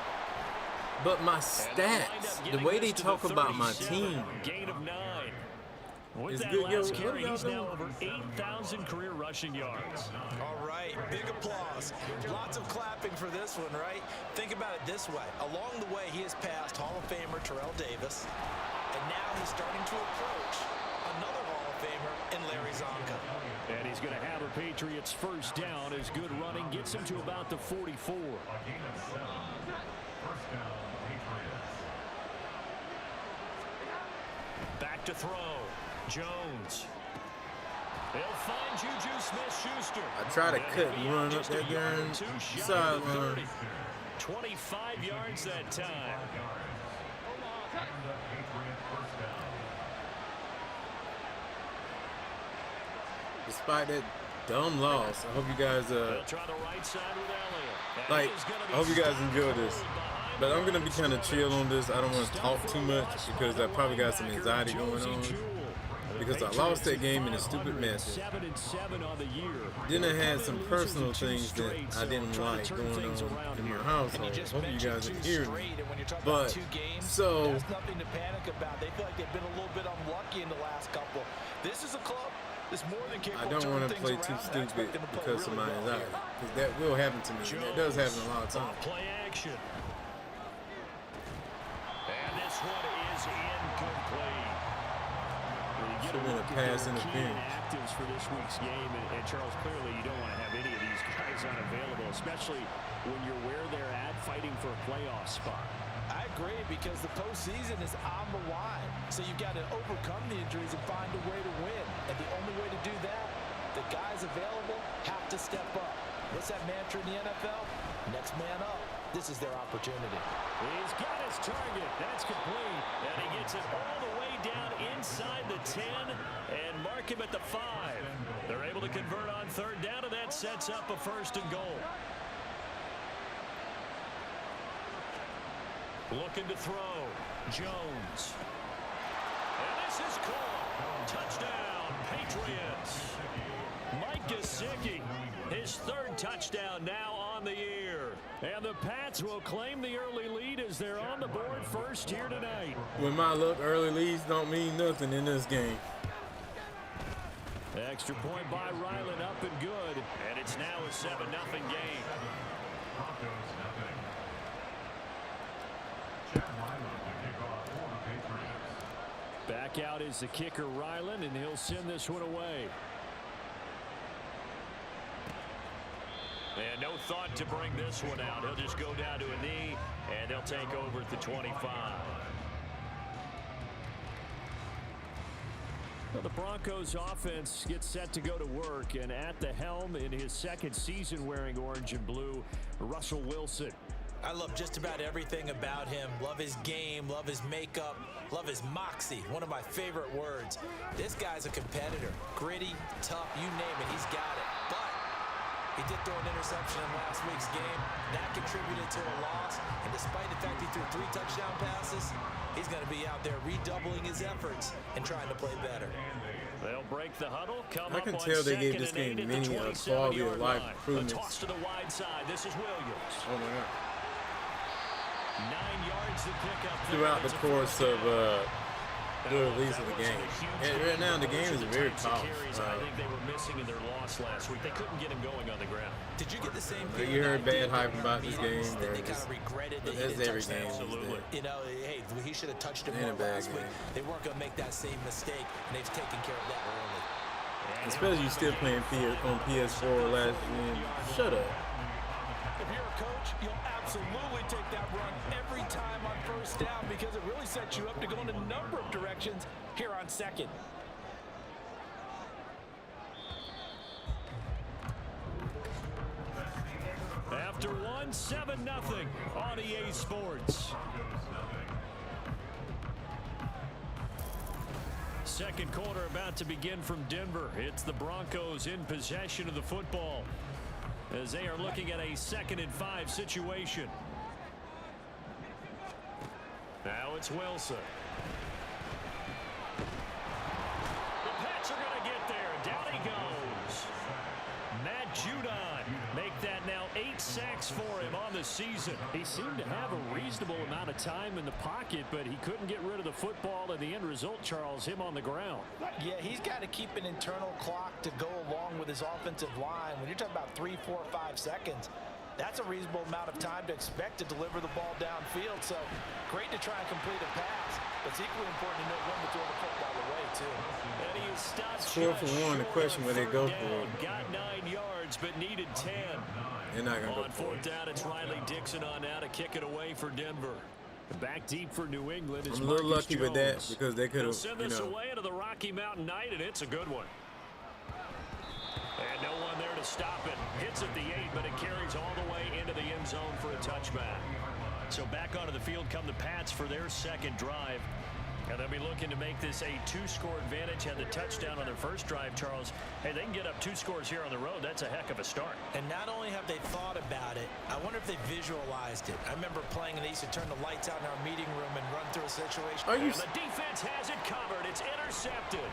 But my And stats, they'll wind up the getting way they this to talk the about my 37, team, Gain of 9. With It's that good, yo. last What carry, y'all he's now doing? over 8,000 career rushing yards. All right, big applause. Lots of clapping for this one, right? Think about it this way. Along the way, he has passed Hall of Famer Terrell Davis, and now he's starting to approach another Hall of Famer in Larry Zonka. And he's going to have a Patriots first down as good running gets him to about the 44. Back to throw. Jones. They'll find Juju Smith-Schuster. I try to cut and run up that darn sideline. 25 yards that time. Despite that dumb loss, I hope you guys They'll try the right side with Elliott. And like. he's gonna be I hope you guys stopped enjoy this. behind But I'm the gonna be kind of chill on this. I don't want to talk too much because I probably got some anxiety going on because I lost that game in a stupid method. 7-7 on the year. Then I had some personal things that I didn't like going on in my household. Hope you guys can hear me. But so That's nothing to panic about. They feel like they've been a little bit unlucky in the last couple. This is a club that's more than capable I of don't turning want to things play too around. I expect stupid them to play because of really my well anxiety. here. Because that will happen to me. And that does happen a lot of times. Play action. And this one is incomplete. You Should've been a pass interference. Actives for this week's game, and Charles, clearly you don't want to have any of these guys unavailable, especially when you're where they're at, fighting for a playoff spot. I agree because the postseason is on the line. So you've got to overcome the injuries and find a way to win. And the only way to do that, the guys available have to step up. What's that mantra in the NFL? Next man up. This is their opportunity. He's got his target. That's complete. And he gets it all the way down inside the 10 and mark him at the 5. They're able to convert on third down, and that sets up a 1st and goal. Looking to throw. Jones. And this is caught. Touchdown, Patriots. Mike Gesicki, his 3rd touchdown now on the year. And the Pats will claim the early lead as they're on the board first here tonight. When my luck early leads don't mean nothing in this game. Extra point by Ryland, up and good. And it's now a 7-0 game. Back out is the kicker, Ryland, and he'll send this one away. And no thought to bring this one out. He'll just go down to a knee, and they'll take over at the 25. Well, the Broncos offense gets set to go to work, and at the helm in his 2nd season wearing orange and blue, Russell Wilson. I love just about everything about him. Love his game, love his makeup, love his moxie, one of my favorite words. This guy's a competitor. Gritty, tough, you name it, he's got it. But he did throw an interception in last week's game. That contributed to a loss. And despite the fact he threw 3 touchdown passes, he's going to be out there redoubling his efforts and trying to play better. They'll break the huddle. I can tell they gave this game many quality of life improvements. Toss to the wide side. This is Williams. Oh my God. 9 yards to pick up Throughout the course of the release of the game. And right now the game is very tough. I think they were missing in their loss last week. They couldn't get him going on the ground. Did you get the same But feeling? you heard I did bad hype during about the this meetings game, that bro. they kind of regretted that he That's didn't every touch game. that. Absolutely. You know, hey, he should have touched him Ain't more a bad last week. game. They weren't going to make that same mistake, and they've taken care of that early. Especially you still playing on PS4 last year. Shut up. If you're a coach, you'll absolutely take that run every time on 1st down because it really sets you up to go in a number of directions here on 2nd. After one, 7-0 on EA Sports. Second quarter about to begin from Denver. It's the Broncos in possession of the football as they are looking at a 2nd and 5 situation. Now it's Wilson. The Pats are going to get there. Down he goes. Matt Judon make that now 8 sacks for him on the season. He seemed to have a reasonable amount of time in the pocket, but he couldn't get rid of the football, and the end result, Charles, him on the ground. Yeah, he's got to keep an internal clock to go along with his offensive line. When you're talking about 3, 4, 5 seconds, that's a reasonable amount of time to expect to deliver the ball downfield. So great to try and complete a pass, but it's equally important to know when to throw the football away, too. And he is stopped 4 for 1. The question where they go for it. Got 9 yards, but needed 10. They're not going to go On for 4th down, it's Riley Dixon on now to kick it away for Denver. Back deep for New England is I'm a little Marcus lucky with that Jones. because they could They'll have, send you this know. away into the Rocky Mountain night, and it's a good one. And no one there to stop it. Hits at the 8, but it carries all the way into the end zone for a touchback. So back onto the field come the Pats for their second drive. And they'll be looking to make this a 2-score advantage. Had the touchdown on their first drive, Charles. Hey, they can get up 2 scores here on the road. That's a heck of a start. And not only have they thought about it, I wonder if they visualized it. I remember playing, and they used to turn the lights out in our meeting room and run through a situation. And the defense has it covered. It's intercepted.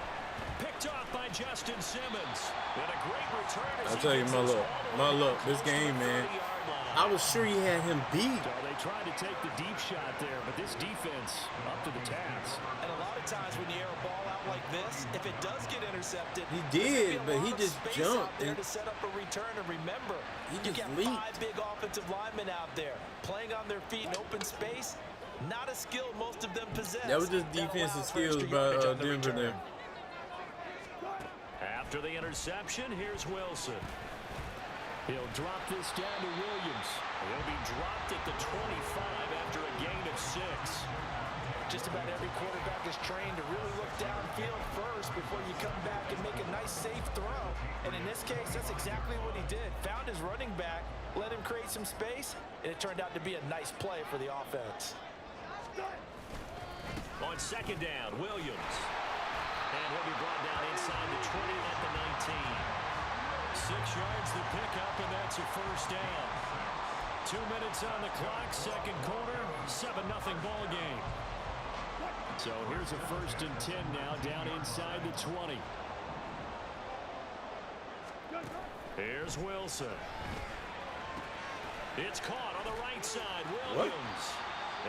Picked off by Justin Simmons. And a great return. I'll tell you, my luck, this game, man. I was sure he had him beat. So they tried to take the deep shot there, but this defense up to the task. And a lot of times when you air a ball out like this, if it does get intercepted, He did, but he just jumped there and to set up a return. And remember, he you just got leaped. 5 big offensive linemen out there playing on their feet in open space. Not a skill most of them possess. That was just That defensive allows for skills extra by yardage on the Denver return. there. After the interception, here's Wilson. He'll drop this down to Williams. He'll be dropped at the 25 after a gain of 6. Just about every quarterback is trained to really look downfield first before you come back and make a nice, safe throw. And in this case, that's exactly what he did. Found his running back, let him create some space, and it turned out to be a nice play for the offense. On 2nd down, Williams. And he'll be brought down inside the 20 at the 19. 6 yards to pick up, and that's a first down. 2 minutes on the clock, second quarter, 7-0 ball game. So here's a 1st and 10 now, down inside the 20. Here's Wilson. It's caught on the right side, Williams.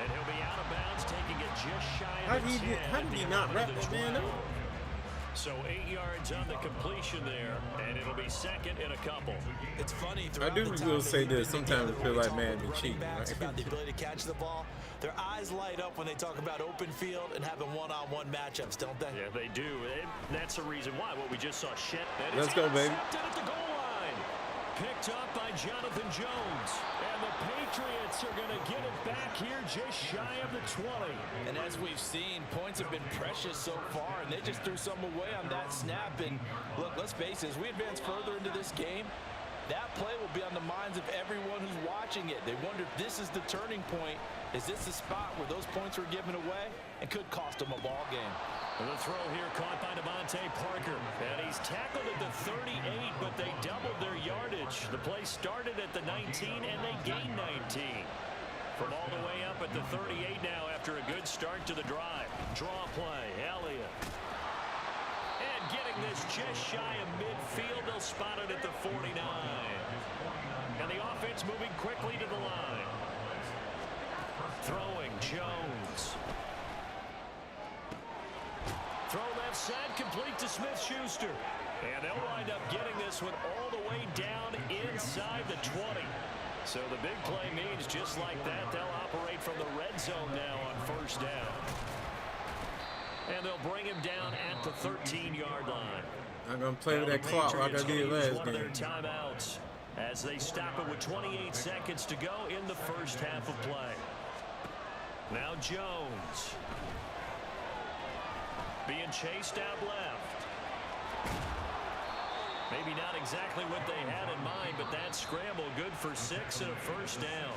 And he'll be out of bounds, taking it just shy of the 10. How did he not wrap that man up? So 8 yards on the completion there, and it'll be 2nd and a couple. It's funny. I do will say this. Sometimes I feel like Madden be cheating, right? About the ability to catch the ball. Their eyes light up when they talk about open field and having one-on-one matchups, don't they? Yeah, they do. That's the reason why. What we just saw, Let's go, baby. At the goal line. Picked up by Jonathan Jones. And the Patriots are going to get it back here just shy of the 20. And as we've seen, points have been precious so far, and they just threw some away on that snap. And look, let's face it, as we advance further into this game, that play will be on the minds of everyone who's watching it. They wonder if this is the turning point. Is this the spot where those points were given away and could cost them a ball game? And the throw here caught by Devontae Parker. And he's tackled at the 38, but they doubled their yardage. The play started at the 19, and they gained 19. From all the way up at the 38 now after a good start to the drive. Draw play, Elliott. And getting this just shy of midfield, they'll spot it at the 49. And the offense moving quickly to the line. Throwing, Jones. Throw left side, complete to Smith-Schuster. And they'll wind up getting this one all the way down inside the 20. So the big play means just like that, they'll operate from the red zone now on 1st down. And they'll bring him down at the 13-yard line. I'm going to play with that clock like I did last one of their game. timeouts as they stop it with 28 seconds to go in the first half of play. Now Jones. Being chased out left. Maybe not exactly what they had in mind, but that scramble good for 6 and a first down.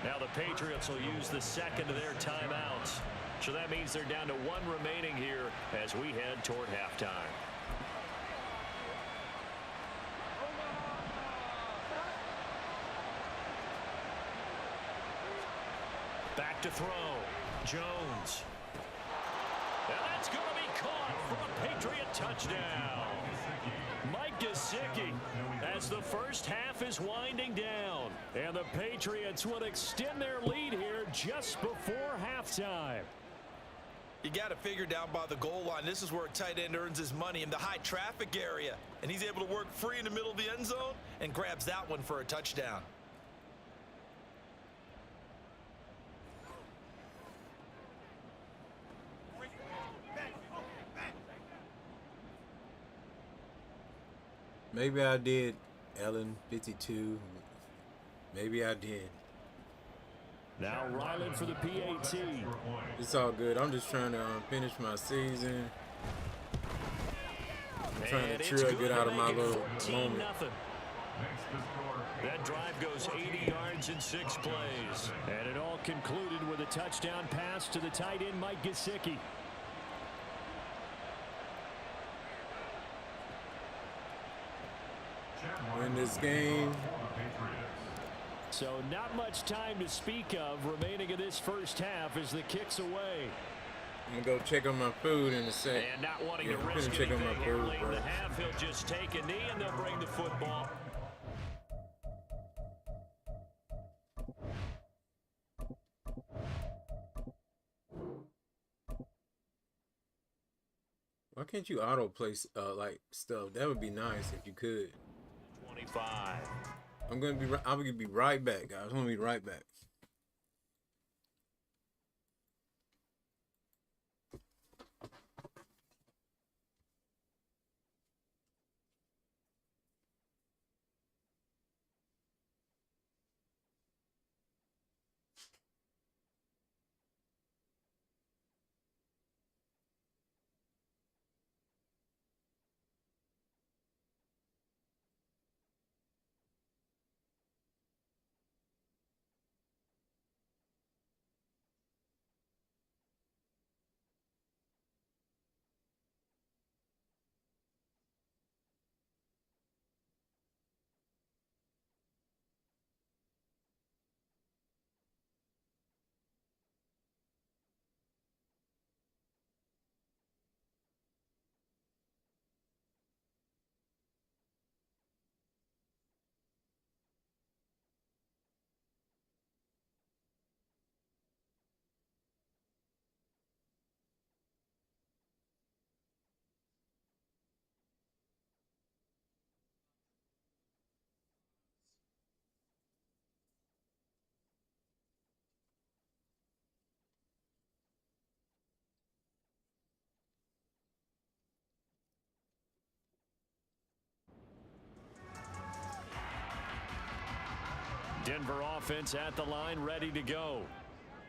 Now the Patriots will use the second of their timeouts. So that means they're down to 1 remaining here as we head toward halftime. Back to throw. Jones. And that's going to be caught for a Patriot touchdown. Mike Gesicki as the first half is winding down. And the Patriots will extend their lead here just before halftime. You got to figure down by the goal line. This is where a tight end earns his money, in the high traffic area. And he's able to work free in the middle of the end zone and grabs that one for a touchdown. Maybe I did, Ellen 52. Maybe I did. Now Ryland for the PAT. It's all good. I'm just trying to finish my season. I'm trying to chill, get out of my little moment. That drive goes 80 yards in 6 plays. And it all concluded with a touchdown pass to the tight end, Mike Gesicki. Win this game. So not much time to speak of remaining in this first half as the kick's away. I'm going to go check on my food in a sec. And not wanting to I'm risk gonna check on anything my here food, late in bro. the half, he'll just take a knee and they'll bring the football. Why can't you auto place like stuff? That would be nice if you could. 25. I'm gonna be right back, guys. I'm gonna be right back. Denver offense at the line, ready to go.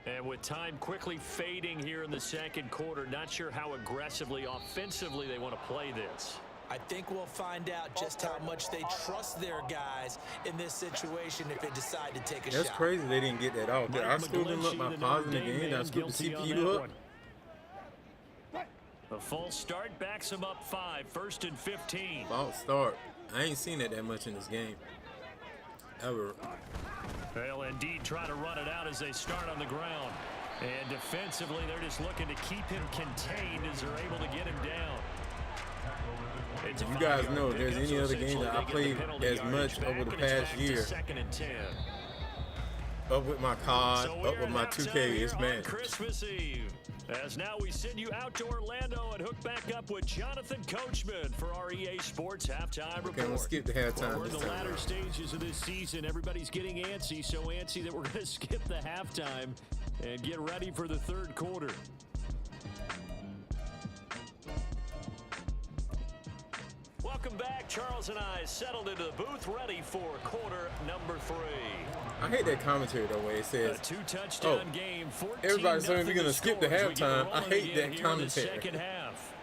And with time quickly fading here in the second quarter, not sure how aggressively, offensively they want to play this. I think we'll find out just how much they trust their guys in this situation if they decide to take a shot. That's crazy they didn't get that off. Did I screw them up by pausing the game? Did I screw the CPU up? The false start backs them up 5, 1st and 15. False start. I ain't seen that much in this game. Ever. They'll indeed try to run it out as they start on the ground. And defensively, they're just looking to keep him contained as they're able to get him down. You guys know if there's any other game that I played as much over the past year, 2nd and 10. up with my COD, up with my 2K, it's Madden. Christmas Eve. As now we send you out to Orlando and hook back up with Jonathan Coachman for our EA Sports Halftime Report. Okay, I'm going to skip the halftime We're in this the time. latter stages of this season. Everybody's getting antsy, so antsy that we're going to skip the halftime and get ready for the third quarter. Welcome back. Charles and I settled into the booth, ready for quarter number 3. I hate that commentary though, where it says, A 2-touchdown game, 14 everybody's saying we're going to skip the scores. We get halftime. I rolling hate again that here in the commentary. second half.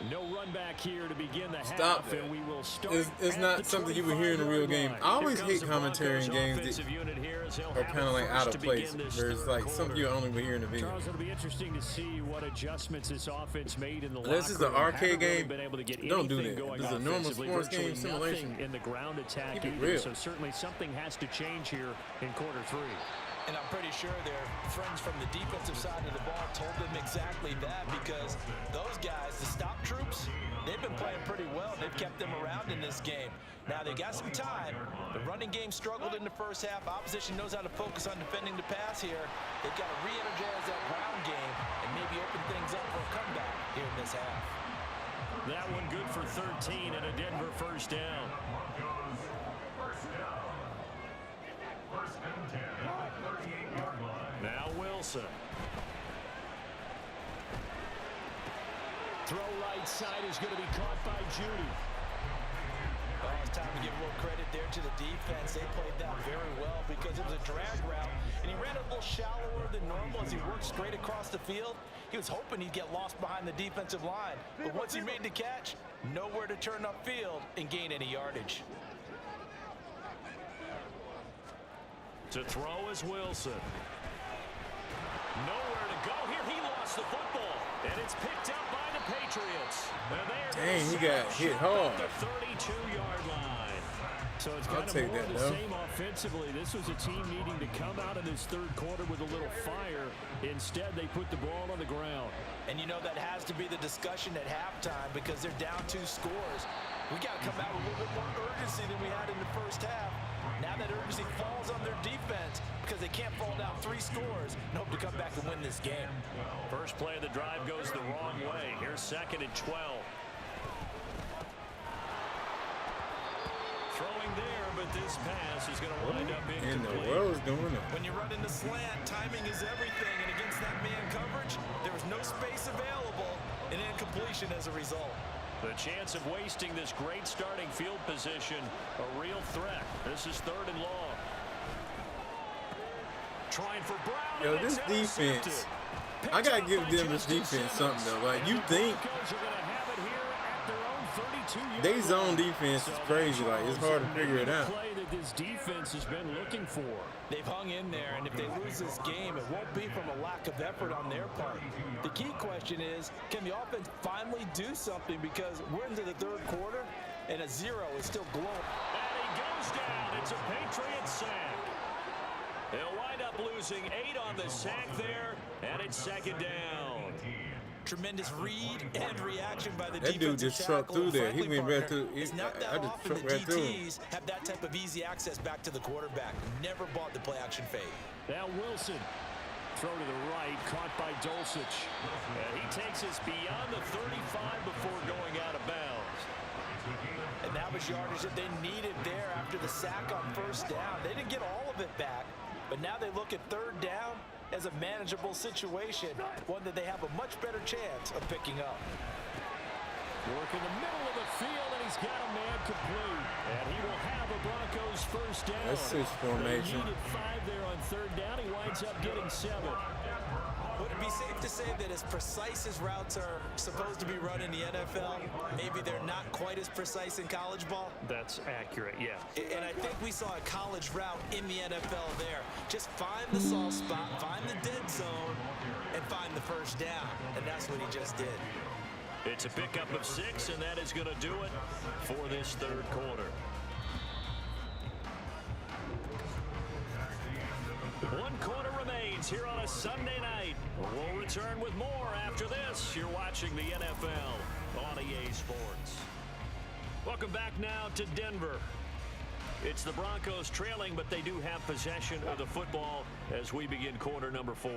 No run back here to begin the Stop half, that. and we will start. It's not something you would hear in a real game. I always hate commentary in games that are kind of like out of place. There's like something you only would hear in the video. Charles, it'll be interesting to see what adjustments this offense made in the This is an arcade game. Don't do that. Going This is a normal sports game simulation. in the ground attack Keep it either, real. so certainly something has to change here in quarter 3. And I'm pretty sure their friends from the defensive side of the ball told them exactly that, because those guys, the stop troops, they've been playing pretty well. They've kept them around in this game. Now, they got some time. The running game struggled in the first half. Opposition knows how to focus on defending the pass here. They've got to re-energize that ground game and maybe open things up for a comeback here in this half. That one good for 13 and a Denver first down. Now Wilson. Throw right side is going to be caught by Judy. Well, it's time to give a little credit there to the defense. They played that very well because it was a drag route, and he ran a little shallower than normal as he worked straight across the field. He was hoping he'd get lost behind the defensive line, but once he made the catch, nowhere to turn upfield and gain any yardage. To throw is Wilson. Nowhere to go here. He lost the football, and it's picked up by the Patriots. Dang, he got hit hard. The 32-yard line. So it's I'll kind take of more that, of the though. same offensively. This was a team needing to come out in this third quarter with a little fire. Instead, they put the ball on the ground. And you know that has to be the discussion at halftime because they're down 2 scores. We got to come out with a little bit more urgency than we had in the first half. Now that urgency falls on their defense because they can't fall down 3 scores and hope to come back and win this game. First play of the drive goes the wrong way. Here's 2nd and 12. Throwing there, but this pass is going to wind up In the incomplete. world is going on? When you run in the slant, timing is everything, and against that man coverage, there was no space available, and incompletion as a result. The chance of wasting this great starting field position, a real threat. This is 3rd and long. Trying for Brown. Yo, and this it's intercepted. defense, Picked I gotta up give by Denver's Justin defense Simmons. something though. Like, you And the think Broncos are gonna have it here at their own 32-yard they zone line. defense is So crazy. Like, it's hard to figure it out. Play that this defense has been looking for. They've hung in there, and if they lose this game, it won't be from a lack of effort on their part. The key question is, can the offense finally do something? Because we're into the 3rd quarter, and a 0 is still glowing. And he goes down. It's a Patriot sack. They'll wind up losing 8 on the sack there, and it's 2nd down. Tremendous read and reaction by the That dude defensive just trucked tackle and through there. He friendly went right partner. through. It's not I that just often the trucked right through him. DTs have that type of easy access back to the quarterback. Never bought the play action fade. Now Wilson. Throw to the right, caught by Dulcich. And he takes us beyond the 35 before going out of bounds. And that was yardage that they needed there after the sack on 1st down. They didn't get all of it back, but now they look at 3rd down as a manageable situation, one that they have a much better chance of picking up. Work in the middle of the field, and he's got a man complete. And he will have a Broncos first down. That's 6 formation. They needed 5 there on 3rd down. He winds up getting 7. Would it be safe to say that as precise as routes are supposed to be run in the NFL, maybe they're not quite as precise in college ball? That's accurate, yeah. And I think we saw a college route in the NFL there. Just find the soft spot, find the dead zone, and find the first down. And that's what he just did. It's a pickup of 6, and that is going to do it for this 3rd quarter. 1 quarter remains here on a Sunday night. We'll return with more after this. You're watching the NFL on EA Sports. Welcome back now to Denver. It's the Broncos trailing, but they do have possession of the football as we begin quarter number 4.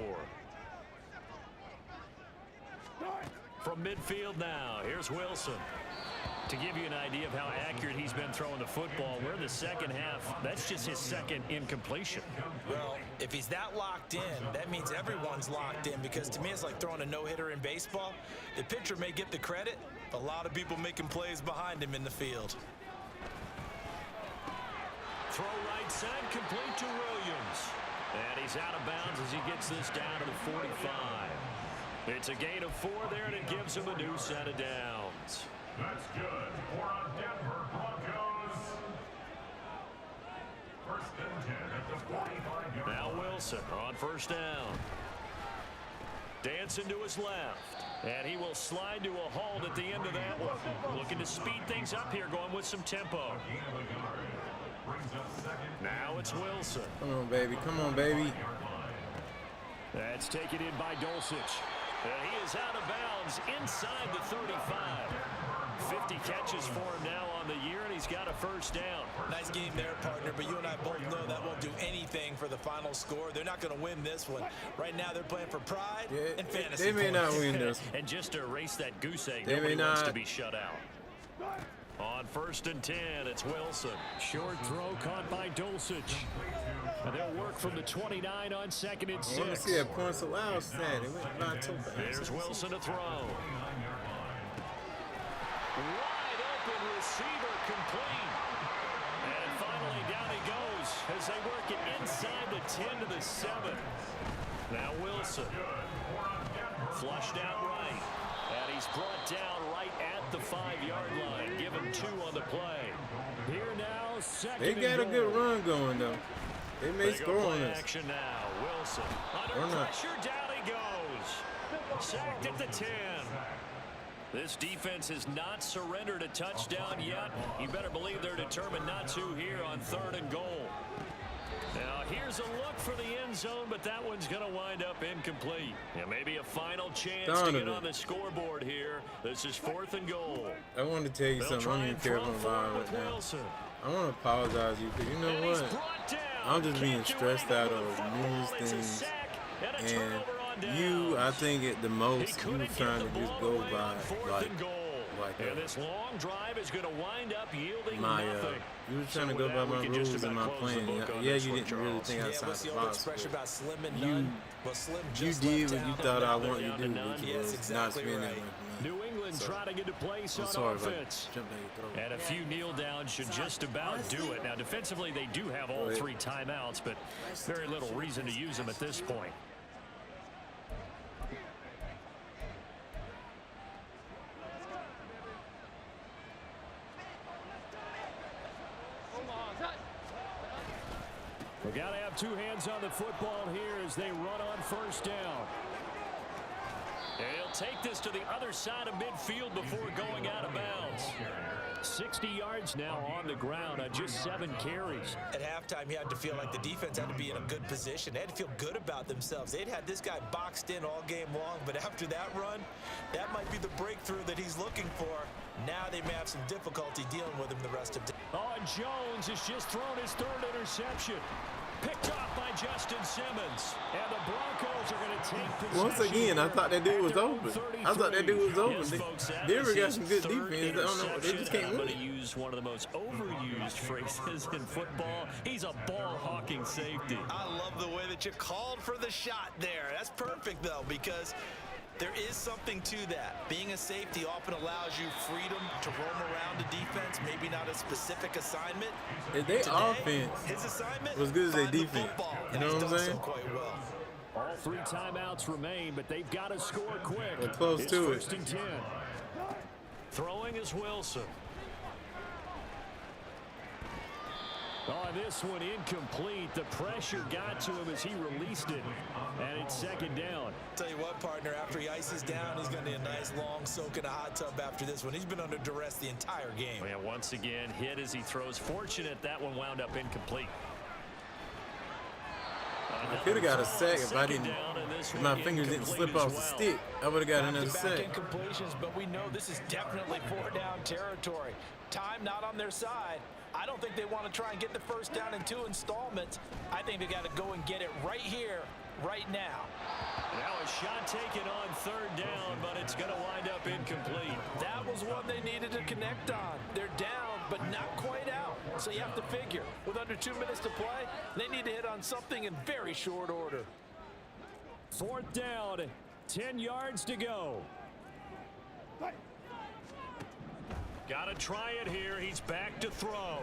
From midfield now, here's Wilson. To give you an idea of how accurate he's been throwing the football, we're in the 2nd half. That's just his 2nd incompletion. Well, if he's that locked in, that means everyone's locked in, because to me it's like throwing a no-hitter in baseball. The pitcher may get the credit, a lot of people making plays behind him in the field. Throw right side, complete to Williams. And he's out of bounds as he gets this down to the 45. It's a gain of 4 there, and it gives him a new set of downs. downs. That's good for a Denver Broncos. First and 10 at the 45-yard line. Now Wilson on first down. Dancing to his left. And he will slide to a halt at the end of that one. Looking to speed things up here, going with some tempo. Now it's Wilson. Come on, baby. Come on, baby. That's taken in by Dulcich. And he is out of bounds inside the 35. 50 catches for him now on the year, and he's got a first down. Nice game there, partner, but you and I both know that won't do anything for the final score. They're not going to win this one. Right now, they're playing for pride and fantasy They may not win this. And just to erase that goose egg, They nobody may wants not. to be shut out. On first and 10, it's Wilson. Short throw caught by Dulcich. And they'll work from the 29 on second and 6. I want to see that points allowed stat. It went by too fast. There's Wilson to throw. Wide open receiver complete. And finally down he goes as they work it inside the 10 to the 7. Now Wilson. Flushed out right. And he's brought down right at the 5-yard line. Give him 2 on the play. Here now, second They got a and good goal. run going, though. They may They go score on play us. action now. Wilson Or under not. pressure. Down he goes. Sacked at the 10. This defense has not surrendered a touchdown yet. You better believe they're determined not to here on 3rd and goal. Now here's a look for the end zone, but that one's going to wind up incomplete. Yeah, maybe a final chance to get on the scoreboard here. This is 4th and goal. I want to tell you They'll something. I try don't even and care if throw I'm for it lying with right now. Wilson. I want to apologize to you because you know And he's what? brought down. I'm just being Can't do stressed out anything with over the numerous football. It's a things. sack and a And turnover on you, I downs. think at the most, He you were couldn't trying get to the just ball go away by on 4th and goal. And this long drive is going to wind up yielding my nothing. you were trying to So go with by that, we my can just rules and about my close the plan. book on Yeah, this you one, didn't really Charles. think Yeah, outside what's the the old box. expression about slim and You- none? Well, Slim You just did left what you town. thought I Nothing wanted you down to to do, none. which Yes, was exactly not spend that right. money for me. New England So, trying to get a place I'm on sorry if I offense. jumped down your throat. And a few kneel downs should just about do it. Now, defensively, they do have all 3 timeouts, but very little reason to use them at this point. We've got to have 2 hands on the football here as they run on first down. And he'll take this to the other side of midfield before going out of bounds. 60 yards now on the ground on just 7 carries. At halftime, you had to feel like the defense had to be in a good position. They had to feel good about themselves. They'd had this guy boxed in all game long, but after that run, that might be the breakthrough that he's looking for. Now they may have some difficulty dealing with him the rest of the day. Oh, and Jones has just thrown his 3rd interception. Picked off by Justin Simmons. And the Broncos are going to take possession. Once again, I thought that dude was open. I thought that dude was open. Yes, folks, that Denver is got his some good 3rd defense. I don't know. They just can't interception. I'm win. going to use one of the most overused phrases in football. He's a ball-hawking safety. I love the way that you called for the shot there. That's perfect, though, because there is something to that. Being a safety often allows you freedom to roam around the defense, maybe not a specific assignment. If they offense His assignment was good as their find the defense. football, You and know he's what I'm done so saying? quite well. All 3 timeouts remain, but they've got to score quick. They're close It's to it. 1st and 10. Throwing is Wilson. On this one, incomplete. The pressure got to him as he released it, and it's 2nd down. Tell you what, partner, after he ices down, he's going to need a nice long soak in a hot tub after this one. He's been under duress the entire game. And once again, hit as he throws. Fortunate that one wound up incomplete. I could have got a sack if I didn't. If my fingers didn't slip off the stick, I would have got another Back-to-back sack. incompletions, but we know this is definitely 4-down territory. Time not on their side. I don't think they want to try and get the first down in 2 installments. I think they got to go and get it right here, right now. Now a shot taken on 3rd down, but it's going to wind up incomplete. That was one they needed to connect on. They're down, but not quite out. So you have to figure, with under 2 minutes to play, they need to hit on something in very short order. 4th down, 10 yards to go. Got to try it here. He's back to throw.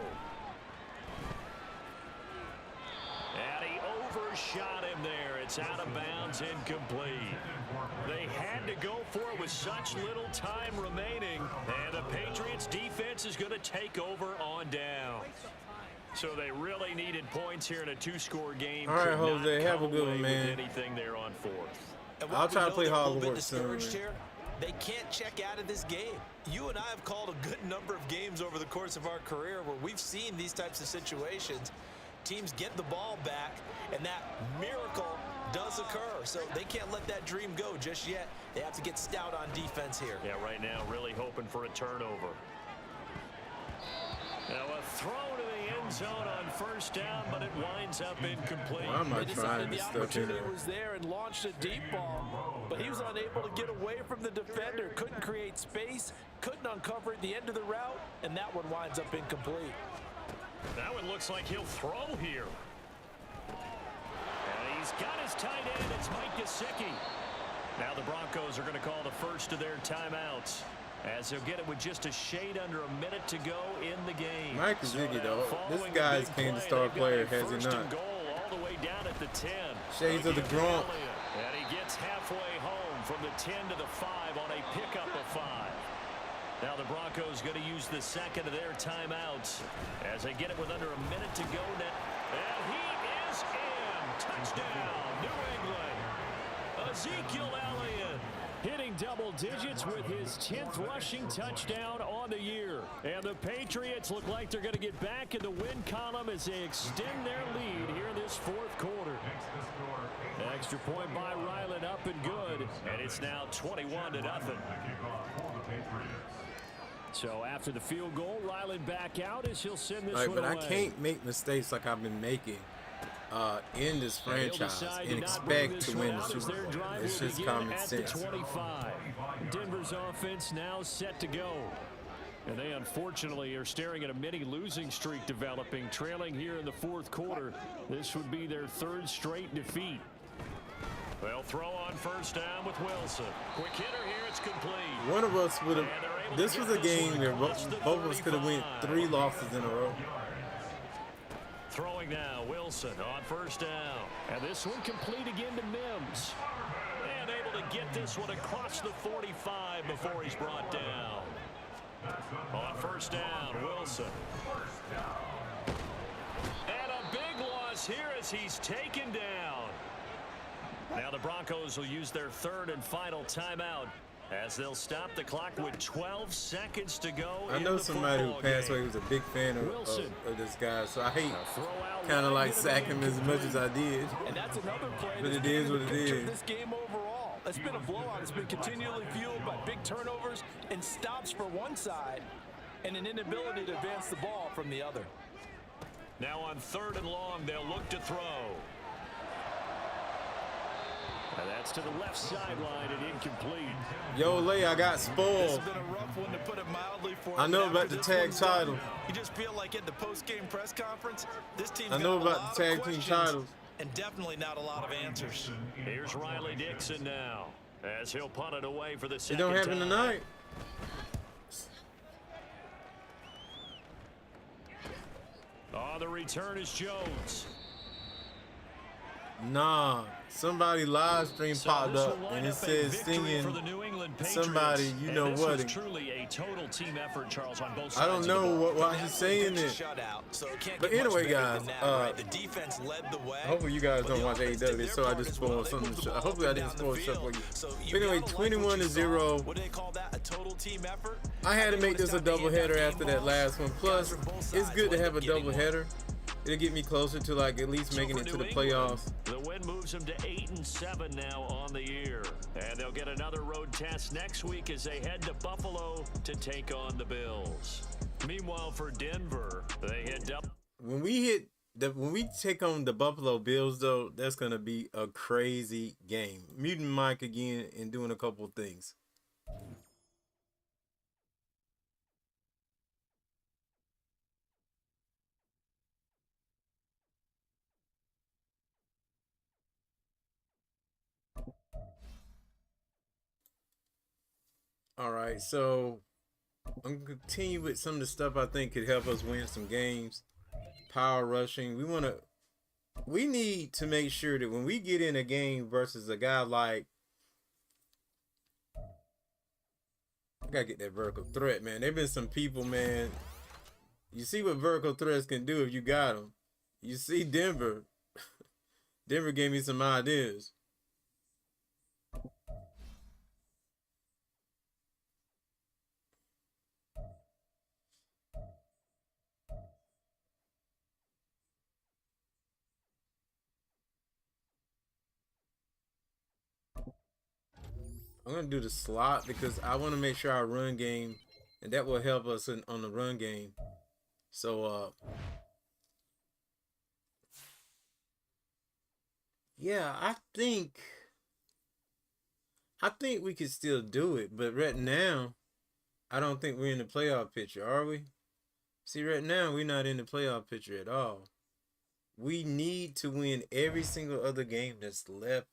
And he overshot him there. It's out of bounds, incomplete. They had to go for it with such little time remaining, and the Patriots defense is going to take over on down. So they really needed points here in a two-score game. All right, Jose, have a good one, man. Anything there on fourth. I'll try to play Hogwarts soon. They can't check out of this game. You and I have called a good number of games over the course of our career where we've seen these types of situations. Teams get the ball back, and that miracle does occur. So they can't let that dream go just yet. They have to get stout on defense here. Yeah, right now, really hoping for a turnover. Now a throw to the end zone on first down, but it winds up incomplete. Why am I trying the this stuff in opportunity there? was there and launched a deep ball, but he was unable to get away from the defender. Couldn't create space, couldn't uncover at the end of the route, and that one winds up incomplete. That one looks like he'll throw here. And he's got his tight end. It's Mike Gesicki. Now the Broncos are going to call the first of their timeouts, as he'll get it with just a shade under a minute to go in the game. Mike Gesicki, though, this guy's came to star player, has he not? Goal all the way down at the 10. Shades of the Gronk. And he gets halfway home from the 10 to the 5 on a pickup of 5. Now the Broncos going to use the second of their timeouts as they get it with under a minute to go now. And he is in. Touchdown, New England. Ezekiel Elliott hitting double digits with his 10th rushing touchdown on the year. And the Patriots look like they're going to get back in the win column as they extend their lead here in this fourth quarter. Extra point by Ryland, up and good. And it's now 21-0. So after the field goal, Ryland back out as he'll send this one But away. I can't make mistakes like I've been making in this franchise and expect to win the Super Bowl. It's just common sense. 25. Denver's offense now set to go. And they unfortunately are staring at a mini losing streak developing, trailing here in the fourth quarter. This would be their third straight defeat. They'll throw on first down with Wilson. Quick hitter here, it's complete. One of us would have. This was a game where both of us could have went 3 losses in a row. Throwing now, Wilson on first down. And this one complete again to Mims. And able to get this one across the 45 before he's brought down. On first down, Wilson. And a big loss here as he's taken down. Now the Broncos will use their third and final timeout as they'll stop the clock with 12 seconds to go. I know somebody who passed away who's a big fan of this guy, so I hate kind of like sack him as much as I did. And that's another play. But it is what it is. This game overall, it's been a blowout. It's been continually fueled by big turnovers and stops for one side and an inability to advance the ball from the other. Now on third and long, they'll look to throw. And that's to the left sideline and incomplete. Yo, Lay, I got spoiled. This has been a rough one to put it mildly for I know about the tag title. You just feel like at the post-game press conference, this team's I know got a about lot the of tag team questions titles. and definitely not a lot of answers. Here's Riley Dixon now as he'll punt it away for the It second don't happen time. tonight. On the return is Jones. Nah, somebody live stream popped up and it says singing somebody, you know what. This was truly a total team effort, Charles, on both sides. I don't know why he's saying it. Shutout, so it can't But get much anyway, better guys, than that, right? The defense led the way. Hopefully you guys but don't the watch offense did AEW, their so I part just as well. spoiled They something. moved the ball Hopefully I up and didn't down the spoil stuff for field. you. So But you anyway, gotta like what you saw. 21-0. Would they call that a total team effort? I had to think make when this a it's time to hand doubleheader out after game that balls, last one. Plus, guys from both it's sides good to wind have a up getting one. doubleheader. It'll get me closer to like at least making So it for to the New England, playoffs. The win moves them to 8-7 now on the year. And they'll get another road test next week as they head to Buffalo to take on the Bills. Meanwhile, for Denver, they head up. When we take on the Buffalo Bills, though, that's gonna be a crazy game. Muting Mike again and doing a couple of things. All right, so I'm gonna continue with some of the stuff I think could help us win some games. Power rushing. We need to make sure that when we get in a game versus a guy like I gotta get that vertical threat, man. There been some people, man. You see what vertical threats can do if you got them. You see Denver. Denver gave me some ideas. I'm gonna do the slot because I want to make sure our run game, and that will help us on the run game. So yeah, I think we can still do it, but right now I don't think we're in the playoff picture, are we? See, right now we're not in the playoff picture at all. We need to win every single other game that's left,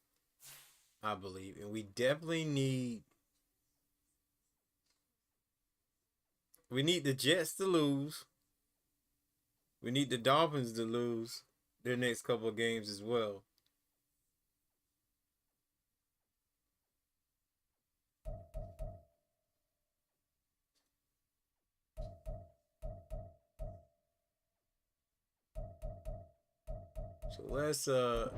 I believe, and we definitely need. We need the Jets to lose. We need the Dolphins to lose their next couple of games as well. So let's all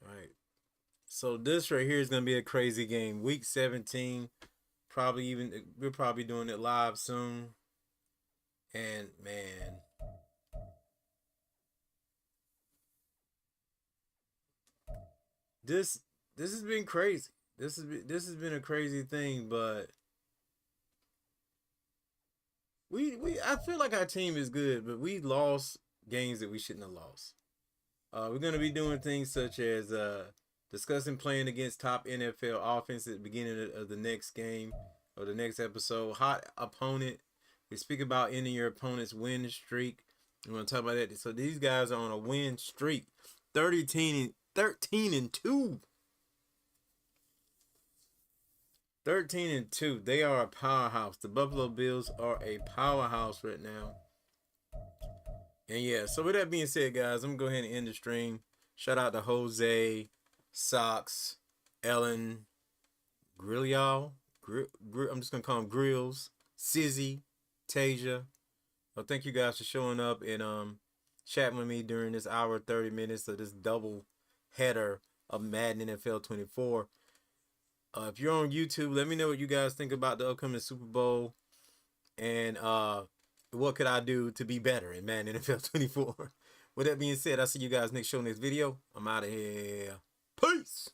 right. So this right here is gonna be a crazy game. Week 17. Probably even we're probably doing it live soon. And man, this has been crazy. This has been a crazy thing, but we I feel like our team is good, but we lost games that we shouldn't have lost. We're gonna be doing things such as discussing playing against top NFL offense at the beginning of the next game or the next episode. Hot opponent. We speak about ending your opponent's win streak. We're gonna talk about that. So these guys are on a win streak, 13 and 2. 13 and 2. They are a powerhouse. The Buffalo Bills are a powerhouse right now. And yeah, so with that being said, guys, I'm gonna go ahead and end the stream. Shout out to Jose, Socks, Ellen, Grillial. I'm just gonna call them Grills, Sizzy, Tasia. Well, thank you guys for showing up and chatting with me during this hour 30 minutes of this double header of Madden NFL 24. If you're on YouTube, let me know what you guys think about the upcoming Super Bowl and what could I do to be better in Madden NFL 24. With that being said, I'll see you guys next show, next video. I'm out of here. Peace.